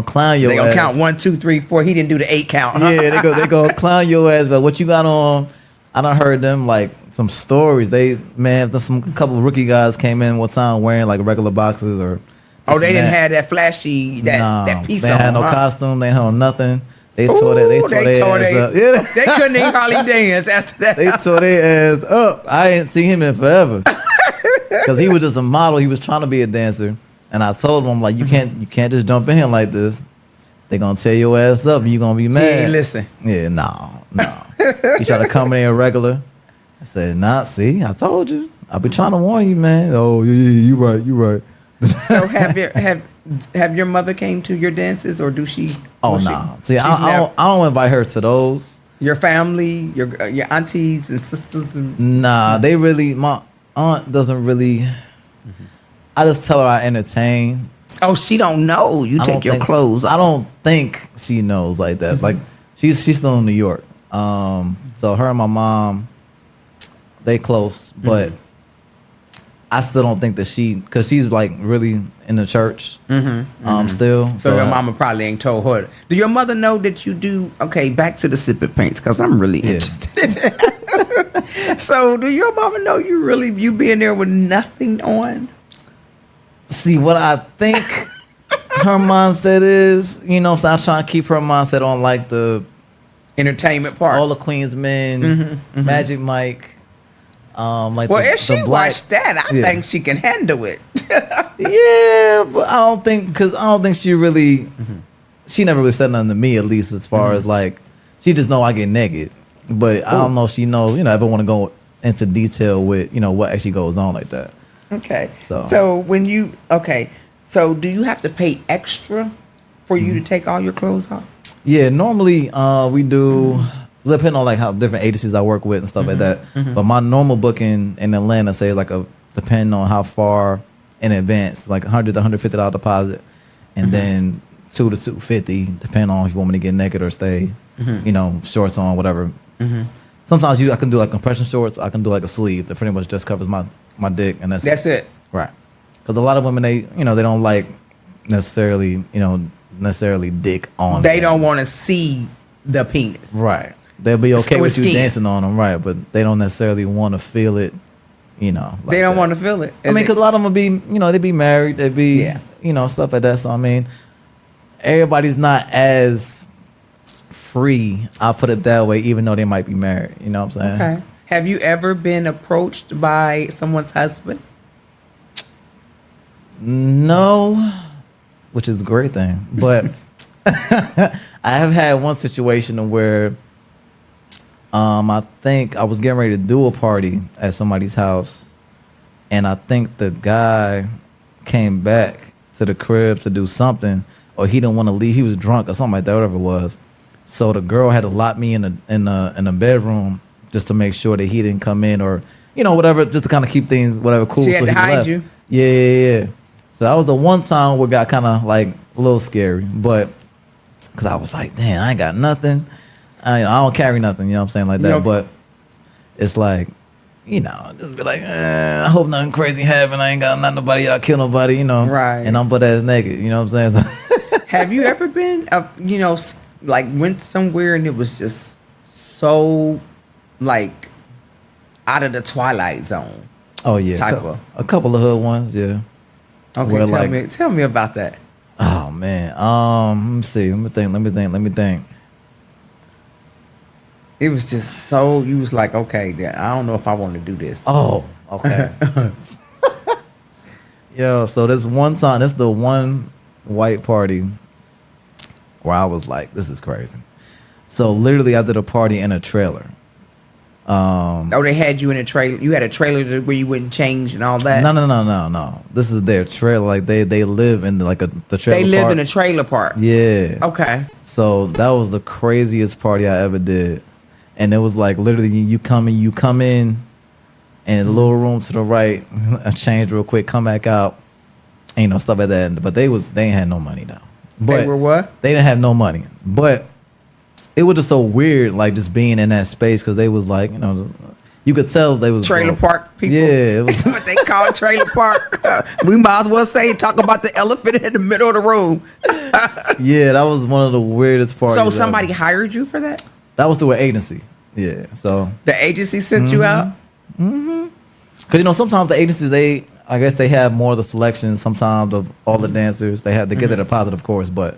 clown your ass. They gonna count 1, 2, 3, 4. He didn't do the 8 count. Huh? Yeah, they gonna clown your ass. But what you got on? I done heard them like some stories. Some couple of rookie guys came in one time wearing like regular boxes or. Oh, they didn't have that flashy that piece on. They had no costume. They had nothing. They tore their ass up. Yeah. They couldn't even hardly dance after that. They tore their ass up. I didn't see him in forever because he was just a model. He was trying to be a dancer, and I told him, I'm like, you can't just jump in here like this. They gonna tear your ass up, and you gonna be mad. Hey, listen. Yeah, no. You try to come in here regular, I said, nah, see, I told you. I be trying to warn you, man. Oh, yeah, you right. So have your mother came to your dances, or do she? Oh, nah. See, I don't invite her to those. Your family, your aunties and sisters. Nah, they really. My aunt doesn't really. I just tell her I entertain. Oh, she don't know. You take your clothes off. I don't think she knows like that. Like she's still in New York. So her and my mom, they close, but I still don't think that because she's like really in the church. Still. So your mama probably ain't told her. Do your mother know that you do? Okay, back to the sipping paints, because I'm really interested. So do your mama know you being there with nothing on? See, what I think her mindset is, so I'm trying to keep her mindset on like the entertainment part. All the Queens Men, Magic Mike. Like if she watched that, I think she can handle it. Yeah, but I don't think she really. She never really said nothing to me, at least as far as like, she just know I get naked, but I don't know if she knows. Ever want to go into detail with what actually goes on like that. Okay. So when you so do you have to pay extra for you to take all your clothes off? Yeah, normally we do. Depending on like how different agencies I work with and stuff like that. But my normal booking in Atlanta, say like depending on how far in advance, like $100 to $150 deposit, and then $200 to $250, depending on if you want me to get naked or stay, shorts on, whatever. Sometimes I can do like compression shorts. I can do like a sleeve that pretty much just covers my dick, and that's it. Right. Because a lot of women, they don't like necessarily dick on. They don't want to see the penis. Right. They'll be okay with you dancing on them, right? But they don't necessarily want to feel it, like they don't want to feel it. Because a lot of them will be, they be married, they be, stuff like that. So I mean, everybody's not as free. I'll put it that way, even though they might be married. You know what I'm saying? Okay. Have you ever been approached by someone's husband? No, which is a great thing. But I have had one situation where I think I was getting ready to do a party at somebody's house, and I think the guy came back to the crib to do something, or he didn't want to leave. He was drunk or something like that, whatever it was. So the girl had to lock me in a bedroom just to make sure that he didn't come in, or whatever, just to kind of keep things whatever cool. She had to hide you. Yeah. So that was the one time where it got kind of like a little scary, but because I was like, damn, I ain't got nothing. I don't carry nothing, like that. But it's like, just be like, I hope nothing crazy happen. I ain't got nobody out, kill nobody, Right. And I'm butt ass naked, you know what I'm saying? Have you ever been, like went somewhere and it was just so, like, out of the Twilight Zone? Oh yeah, a couple of hood ones, yeah. Okay, tell me about that. Oh man, let me see. Let me think. It was just so, you was like, okay, I don't know if I want to do this. Oh, okay. Yo, so this one time, this the one white party where I was like, this is crazy. So literally I did a party in a trailer. They had you in a trailer. You had a trailer where you wouldn't change and all that. No. This is their trailer. Like they live in the trailer. They live in a trailer park. Yeah. Okay. So that was the craziest party I ever did, and it was like literally you come in, and a little room to the right, change real quick, come back out, and stuff like that. But they ain't had no money though. But they were what? They didn't have no money, but. It was just so weird, like just being in that space, because they was like, you could tell they was trailer park people. Yeah, it was what they call trailer park. We might as well talk about the elephant in the middle of the room. Yeah, that was one of the weirdest parties. So somebody hired you for that? That was through an agency. Yeah, so the agency sent you out. Because sometimes the agencies I guess they have more of the selection sometimes of all the dancers. They get their deposit, of course, but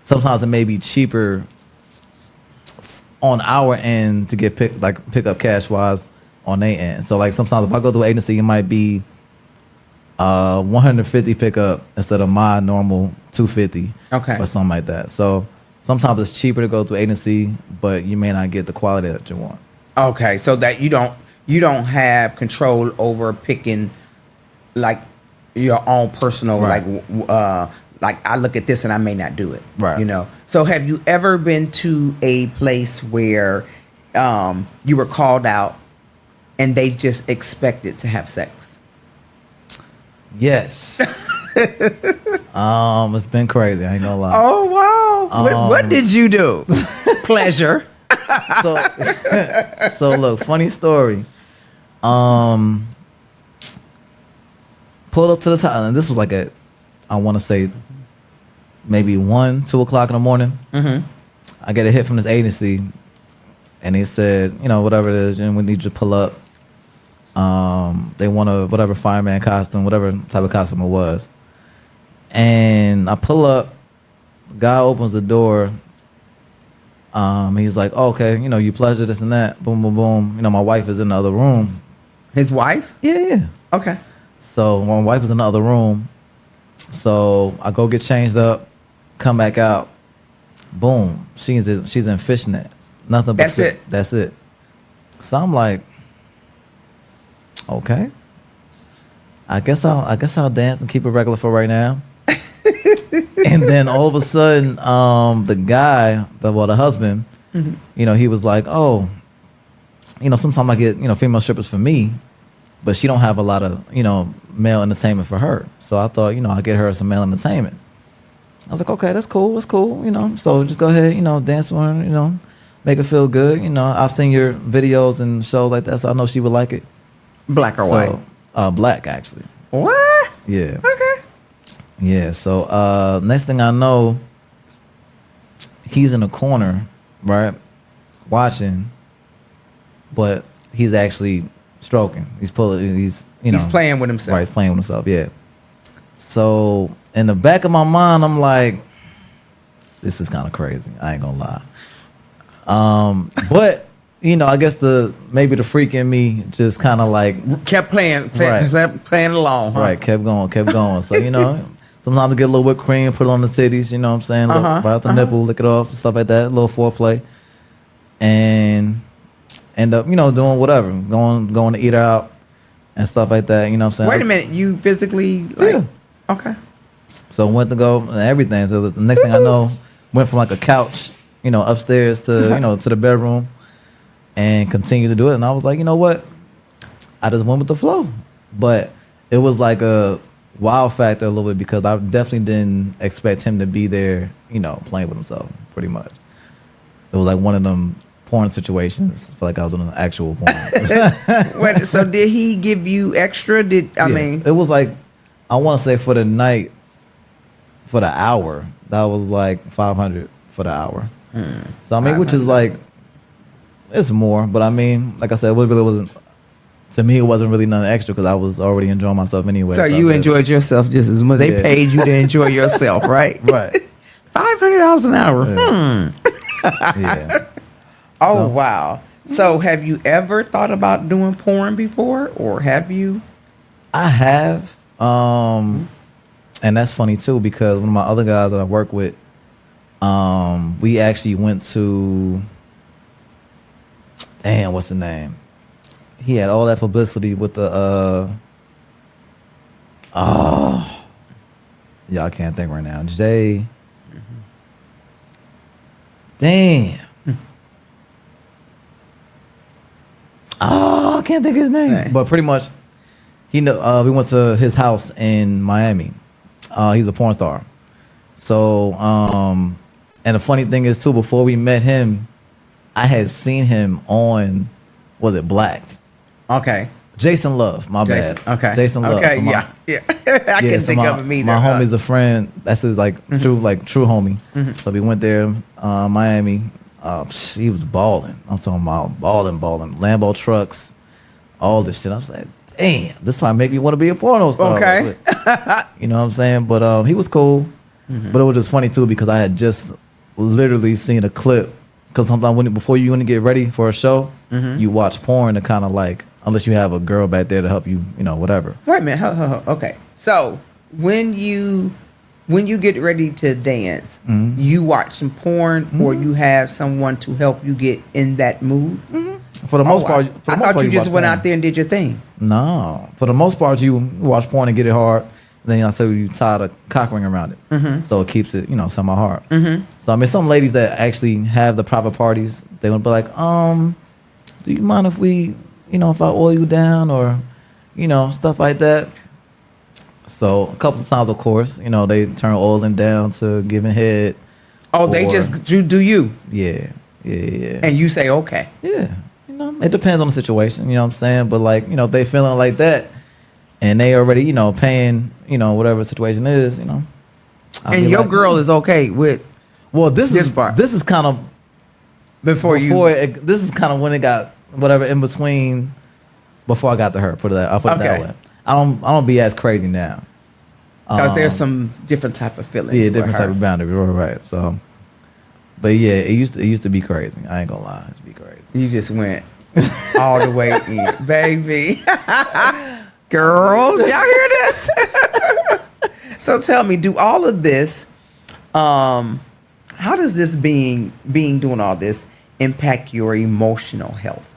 sometimes it may be cheaper on our end to get pick up cash wise on their end. So like sometimes if I go to an agency, it might be 150 pickup instead of my normal 250. Okay. Or something like that. So sometimes it's cheaper to go to an agency, but you may not get the quality that you want. Okay, so that you you don't have control over picking like your own personal Right. like I look at this and I may not do it. Right. You know. So have you ever been to a place where you were called out and they just expected to have sex? Yes. It's been crazy. I ain't gonna lie. Oh wow! What did you do? Pleasure. So, so look, funny story. Pulled up to the top, and this was like I want to say, maybe 1-2 o'clock in the morning. Mm-hmm. I get a hit from this agency, and he said, whatever it is, and we need you to pull up. They want a whatever fireman costume, whatever type of costume it was. And I pull up, guy opens the door. He's like, okay, you pleasure this and that. Boom, boom, boom. My wife is in the other room. His wife? Yeah. Okay. So my wife is in the other room. So I go get changed up, come back out. Boom. She's in fishnets. Nothing but That's it. So I'm like, okay. I guess I'll dance and keep it regular for right now. And then all of a sudden, the guy, the husband, Mm-hmm. He was like, oh, sometimes I get, female strippers for me, but she don't have a lot of, male entertainment for her. So I thought, I'll get her some male entertainment. I was like, okay, that's cool. So just go ahead, dance for her, make her feel good. I've seen your videos and shows like that, so I know she would like it. Black or white? Black, actually. What? Yeah. Okay. Yeah, so next thing I know, he's in a corner, right, watching, but he's actually stroking. He's pulling, he's playing with himself. Right, he's playing with himself, yeah. So in the back of my mind, I'm like, this is kind of crazy. I ain't gonna lie. But I guess maybe the freak in me just kind of like kept playing along. Huh? Right, kept going. So sometimes I get a little whipped cream, put it on the titties. You know what I'm saying? Right off the nipple, lick it off, stuff like that. A little foreplay, and end up doing whatever, going to eat out and stuff like that. You know what I'm saying? Wait a minute, you physically like? Yeah. Okay. So went to go and everything. So the next thing I know, went from like a couch, upstairs to to the bedroom, and continued to do it. And I was like, you know what? I just went with the flow. But it was like a wow factor a little bit because I definitely didn't expect him to be there, playing with himself, pretty much. It was like one of them porn situations. I feel like I was in an actual porn. Wait, so did he give you extra? I mean, it was like, I want to say for the night, for the hour, that was like $500 for the hour. So I mean, which is like, it's more, but I mean, like I said, it really wasn't. To me, it wasn't really nothing extra because I was already enjoying myself anyway. So you enjoyed yourself just as much. They paid you to enjoy yourself, right? Right. $500 an hour. Yeah. Yeah. Oh, wow. So have you ever thought about doing porn before, or have you? I have. And that's funny too because one of my other guys that I work with, we actually went to, what's the name? He had all that publicity with the y'all can't think right now. Jay. Damn. I can't think of his name. Right. But pretty much we went to his house in Miami. He's a porn star. So and the funny thing is too, before we met him, I had seen him on, was it Blacked? Okay. Jason Love, bad. Okay. Jason Love. Okay, So I can't think of him either. My homie's a friend. That's his true homie. Mm-hmm. So we went there, Miami. He was balling. I'm talking about balling. Lambo trucks, all this shit. I was like, damn, this might make me want to be a porno star. Okay. You know what I'm saying? But he was cool. Mm-hmm. But it was just funny too because I had just literally seen a clip. Because sometimes before you want to get ready for a show, you watch porn to kind of like, unless you have a girl back there to help you, whatever. Wait a minute. Okay. So when you get ready to dance, you watch some porn or you have someone to help you get in that mood? For the most part, I thought you just went out there and did your thing. No, for the most part, you watch porn and get it hard. Then I say you tie the cock ring around it, so it keeps it, somehow hard. So I mean, some ladies that actually have the private parties, they would be like, do you mind if we, if I oil you down or, stuff like that. So a couple of times, of course, they turn oiling down to giving head. Oh, they just do you? Yeah. And you say okay? Yeah. It depends on the situation. You know what I'm saying? But like, if they feeling like that, and they already, paying, whatever the situation is, And your like, girl is okay with. Well, this part. This is kind of this is kind of when it got whatever in between. Before I got to her, I'll put it that way. I don't be as crazy now. Because there's some different type of feelings. Yeah, different type of boundary. Right. So, but yeah, it used to be crazy. I ain't gonna lie, it used to be crazy. You just went all the way in, baby. Girls, y'all hear this? So tell me, do all of this, how does this being doing all this impact your emotional health?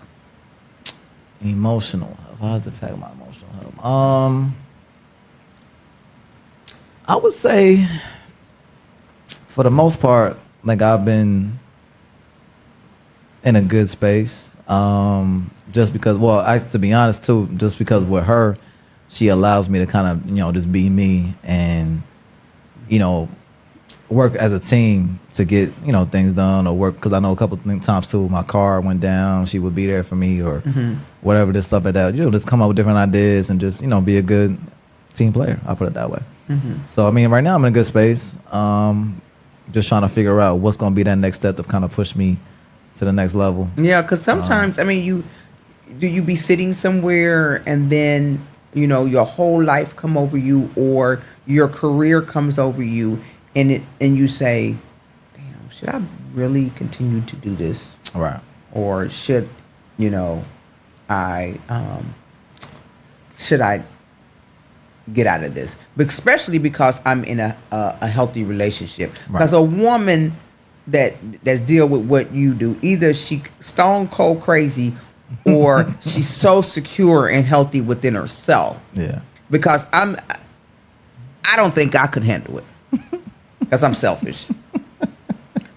Emotional health. How does it impact my emotional health? I would say, for the most part, like I've been in a good space. Just because, to be honest too, just because with her, she allows me to kind of, just be me and, work as a team to get, things done or work. Cause I know a couple of times too, my car went down, she would be there for me or whatever, this stuff like that. Just come up with different ideas and just, be a good team player. I'll put it that way. So, I mean, right now I'm in a good space. Just trying to figure out what's going to be that next step to kind of push me to the next level. Yeah, because sometimes, I mean, you be sitting somewhere and then, your whole life come over you or your career comes over you and you say, damn, should I really continue to do this? Right. Or should I get out of this? Especially because I'm in a healthy relationship. Because a woman that's deal with what you do, either she stone cold crazy or she's so secure and healthy within herself. Yeah. Because I don't think I could handle it. Because I'm selfish.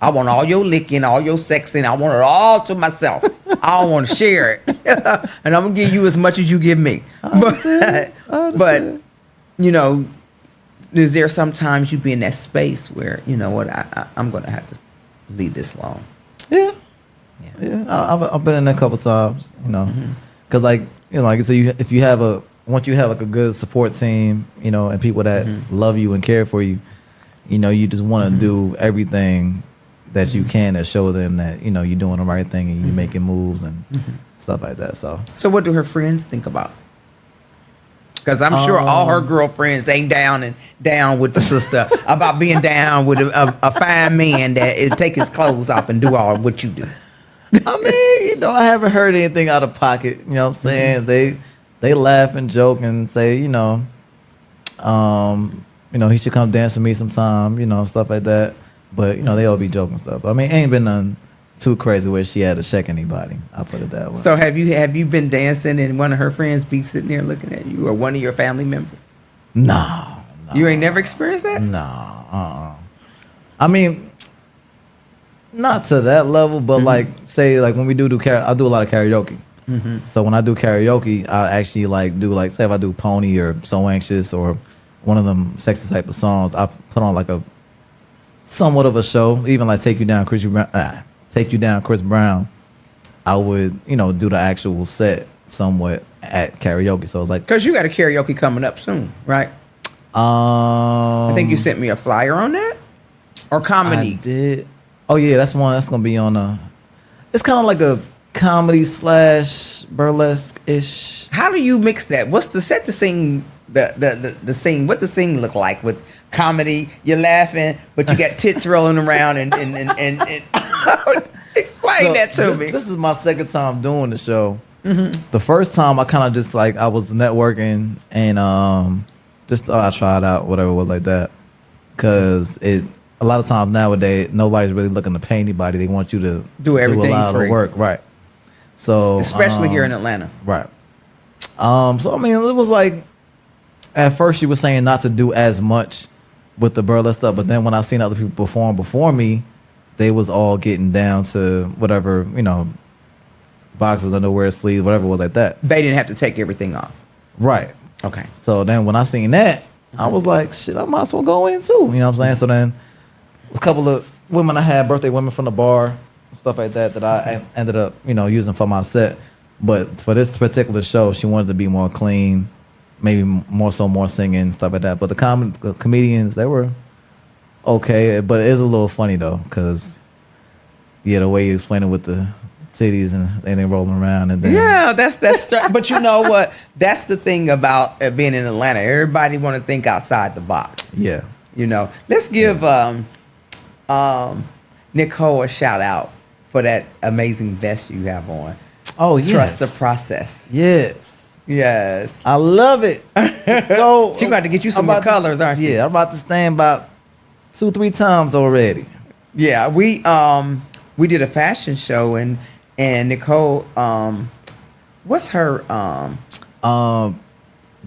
I want all your licking, all your sexing. I want it all to myself. I don't want to share it. And I'm going to give you as much as you give me. But is there sometimes you be in that space where, I'm going to have to leave this alone? Yeah. I've been in there a couple times, because like I said, if you have once you have like a good support team, and people that love you and care for you, you just want to do everything that you can to show them that you're doing the right thing and you're making moves and stuff like that. So what do her friends think about? Because I'm sure all her girlfriends ain't down with the sister about being down with a fine man that it take his clothes off and do all what you do. I mean, I haven't heard anything out of pocket. You know what I'm saying? They laugh and joke and say, he should come dance with me sometime, stuff like that. But, they all be joking stuff. I mean, ain't been nothing too crazy where she had to check anybody. I'll put it that way. So have you been dancing and one of her friends be sitting there looking at you or one of your family members? No. You ain't never experienced that? No. I mean, not to that level, but say when we do I do a lot of karaoke. So when I do karaoke, I actually do say if I do Pony or So Anxious or one of them sexy type of songs, I put on like a somewhat of a show, even like Take You Down Chris Brown. I would do the actual set somewhat at karaoke. So it's like, because you got a karaoke coming up soon, right? I think you sent me a flyer on that, or comedy. I did. Oh yeah, that's one that's gonna be on it's kind of like a comedy / burlesque ish. How do you mix that? What's the set to sing? The scene, what the scene look like with comedy? You're laughing, but you got tits rolling around and explain that to me. This is my second time doing the show. The first time I kind of just I was networking and just thought I'd try it out, whatever it was like that. Cause a lot of times nowadays nobody's really looking to pay anybody. They want you to do everything a lot of work, right? So especially here in Atlanta. right. So I mean, it was like at first she was saying not to do as much with the burlesque stuff, but then when I seen other people perform before me, they was all getting down to whatever, you know, boxers, underwear, sleeves, whatever was like that. They didn't have to take everything off. Right. Okay. So then when I seen that, I was like, shit, I might as well go in too. You know what I'm saying? So then a couple of women I had, birthday women from the bar, stuff like that I ended up, you know, using for my set. But for this particular show, she wanted to be more clean, maybe more singing, stuff like that. But the comedians, they were okay. But it is a little funny though, because yeah, the way you explain it with the titties and they rolling around and then Yeah, that's but you know what? That's the thing about being in Atlanta. Everybody want to think outside the box. yeah. You know, let's give Nicole a shout out for that amazing vest you have on. Oh yes. Trust the process. Yes. Yes. I love it. Go. She got to get you some more colors, aren't she? Yeah, I'm about to stand about 2-3 times already. Yeah, we did a fashion show and Nicole, what's her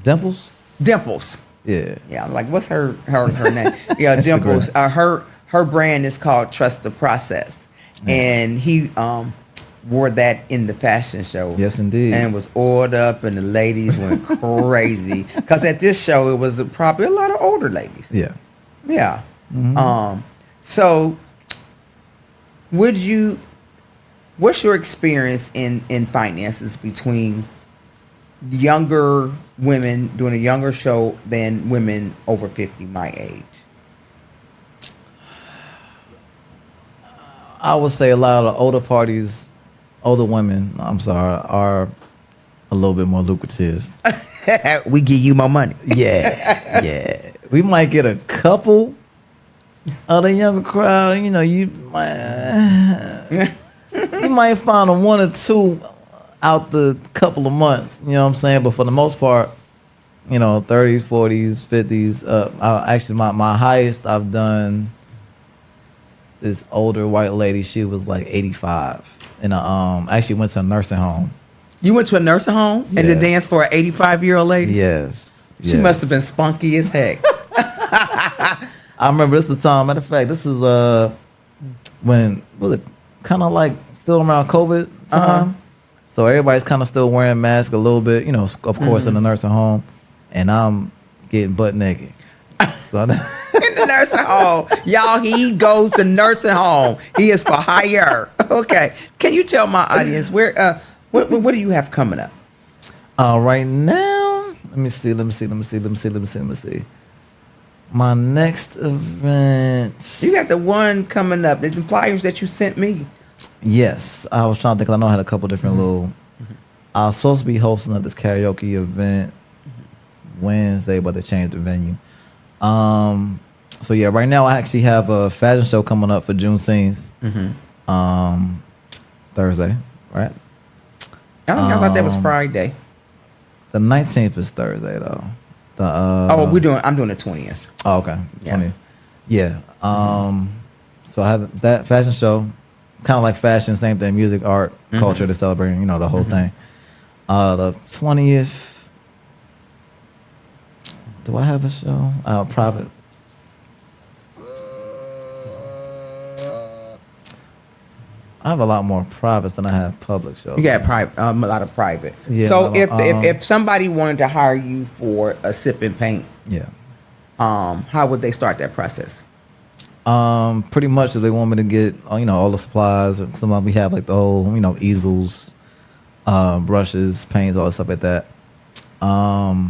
Dimples. Dimples. Yeah. Yeah, I'm like, what's her name? Yeah, Dimples. Her brand is called Trust the Process, and he wore that in the fashion show. Yes, indeed. And was oiled up, and the ladies went crazy because at this show it was probably a lot of older ladies. Yeah. Yeah. Mm-hmm. So, what's your experience in finances between younger women doing a younger show than women over 50 my age? I would say a lot of older women, are a little bit more lucrative. We give you more money. Yeah. Yeah. We might get a couple of the younger crowd, you know, you might find a 1 or 2 out the couple of months, you know what I'm saying? But for the most part, you know, 30s, 40s, 50s. Actually, my highest I've done, this older white lady, she was like 85. And I actually went to a nursing home. You went to a nursing home and to Yes. dance for an 85-year-old lady? Yes. She must have been spunky as heck. I remember this the time. Matter of fact, this is when was it kind of like still around COVID time. So everybody's kind of still wearing masks a little bit, you know, of course in the nursing home, and I'm getting butt naked. So In the nursing home. Y'all, he goes to nursing home. He is for hire. Okay. Can you tell my audience where what do you have coming up? right now, let me see. My next event. You got the one coming up. The flyers that you sent me. Yes, I was trying to think. I know I had a couple different little. I was supposed to be hosting at this karaoke event Wednesday, but they changed the venue. So yeah, right now I actually have a fashion show coming up for June 16th. Thursday, right? I thought that was Friday. The 19th is Thursday though. I'm doing the 20th. Oh, okay. Yeah. 20th. Yeah. So I have that fashion show, kind of like fashion, same thing, music, art, culture, to celebrating, you know, the whole thing. The 20th, do I have a show? Private. I have a lot more privates than I have public shows. You got private, a lot of private. Yeah, So no, if somebody wanted to hire you for a sip and paint, Yeah. how would they start that process? Pretty much if they want me to get, you know, all the supplies. Sometimes we have like the whole, you know, easels, brushes, paints, all that stuff like that. I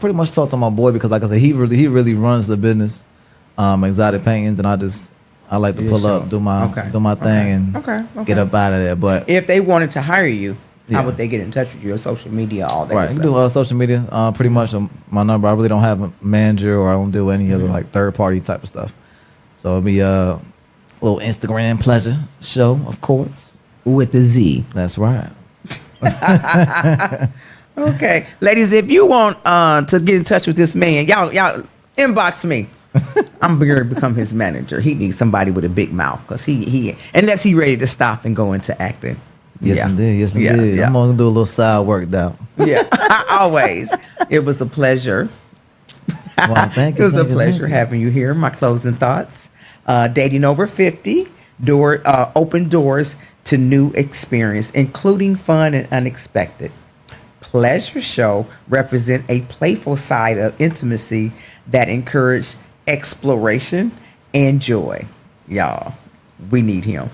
pretty much talk to my boy because, like I said, he really runs the business, Exotic Paintings, and I like to pull up, do my thing, and get up out of there. But If they wanted to hire you, Yeah. how would they get in touch with you? Social media, all that right, good you stuff. can do social media. Pretty much my number. I really don't have a manager, or I don't do any other like third party type of stuff. So it'll be a little Instagram pleasure show, of course. With a Z. That's right. Okay, ladies, if you want to get in touch with this man, y'all inbox me. I'm going to become his manager. He needs somebody with a big mouth because he unless he ready to stop and go into acting. Yes, Yeah. indeed. Yes, Yeah, indeed. yeah. I'm gonna do a little side work now. Yeah, always. It was a pleasure. Well, thank It you. was a thank you, pleasure thank you. having you here. My closing thoughts. Dating over 50, open doors to new experience, including fun and unexpected. Pleasure show represent a playful side of intimacy that encourage exploration and joy. Y'all, we need him.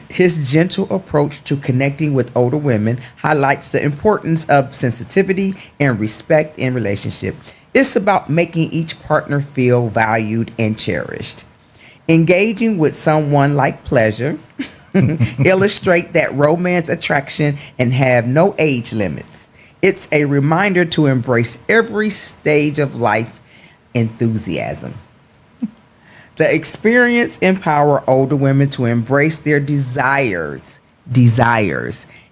His gentle approach to connecting with older women highlights the importance of sensitivity and respect in relationship. It's about making each partner feel valued and cherished. Engaging with someone like pleasure illustrate that romance, attraction, and have no age limits. It's a reminder to embrace every stage of life enthusiasm. The experience empower older women to embrace their desires,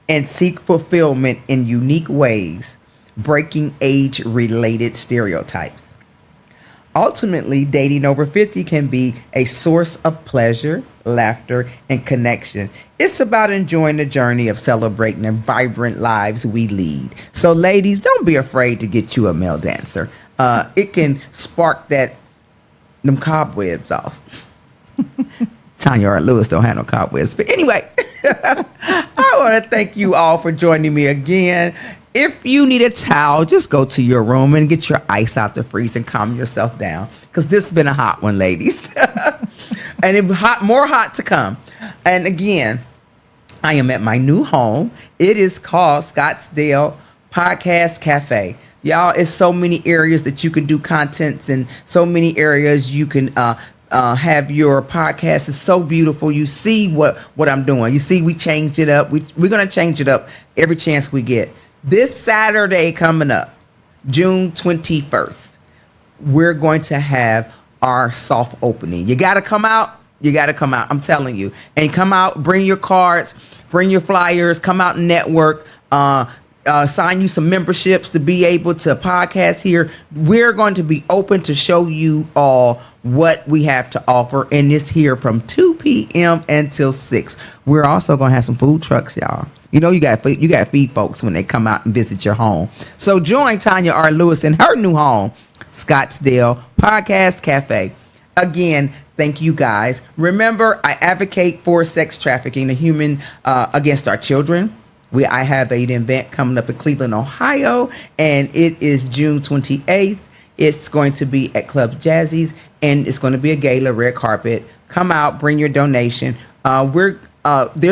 and seek fulfillment in unique ways, breaking age-related stereotypes. Ultimately, dating over 50 can be a source of pleasure, laughter, and connection. It's about enjoying the journey of celebrating the vibrant lives we lead. So, ladies, don't be afraid to get you a male dancer. It can spark them cobwebs off. Tonya R Lewis don't have no cobwebs. But anyway, I want to thank you all for joining me again. If you need a towel, just go to your room and get your ice out the freeze and calm yourself down. Because this has been a hot one, ladies. And more hot to come. And again, I am at my new home. It is called Scottsdale Podcast Cafe. Y'all, it's so many areas that you can do contents, and so many areas you can have your podcast. It's so beautiful. You see what I'm doing. You see, we changed it up. We're going to change it up every chance we get. This Saturday coming up, June 21st, we're going to have our soft opening. You got to come out. You got to come out. I'm telling you. And come out, bring your cards, bring your flyers, come out and network. Sign you some memberships to be able to podcast here. We're going to be open to show you all what we have to offer, and it's here from 2 p.m. until 6. We're also going to have some food trucks, y'all. You know, you got to feed folks when they come out and visit your home. So join Tonya R Lewis in her new home, Scottsdale Podcast Cafe. Again, thank you guys. Remember, I advocate for sex trafficking, the human against our children. I have an event coming up in Cleveland, Ohio, and it is June 28th. It's going to be at Club Jazzy's, and it's going to be a gala, red carpet. Come out, bring your donation. There's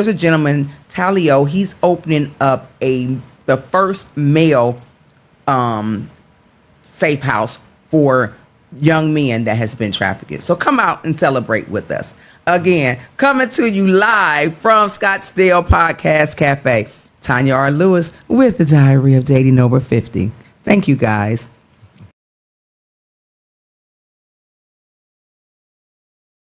a gentleman, Talio. He's opening up the first male safe house for young men that has been trafficked. So come out and celebrate with us. Again, coming to you live from Scottsdale Podcast Cafe. Tonya R Lewis with the Diary of Dating Over 50. Thank you, guys.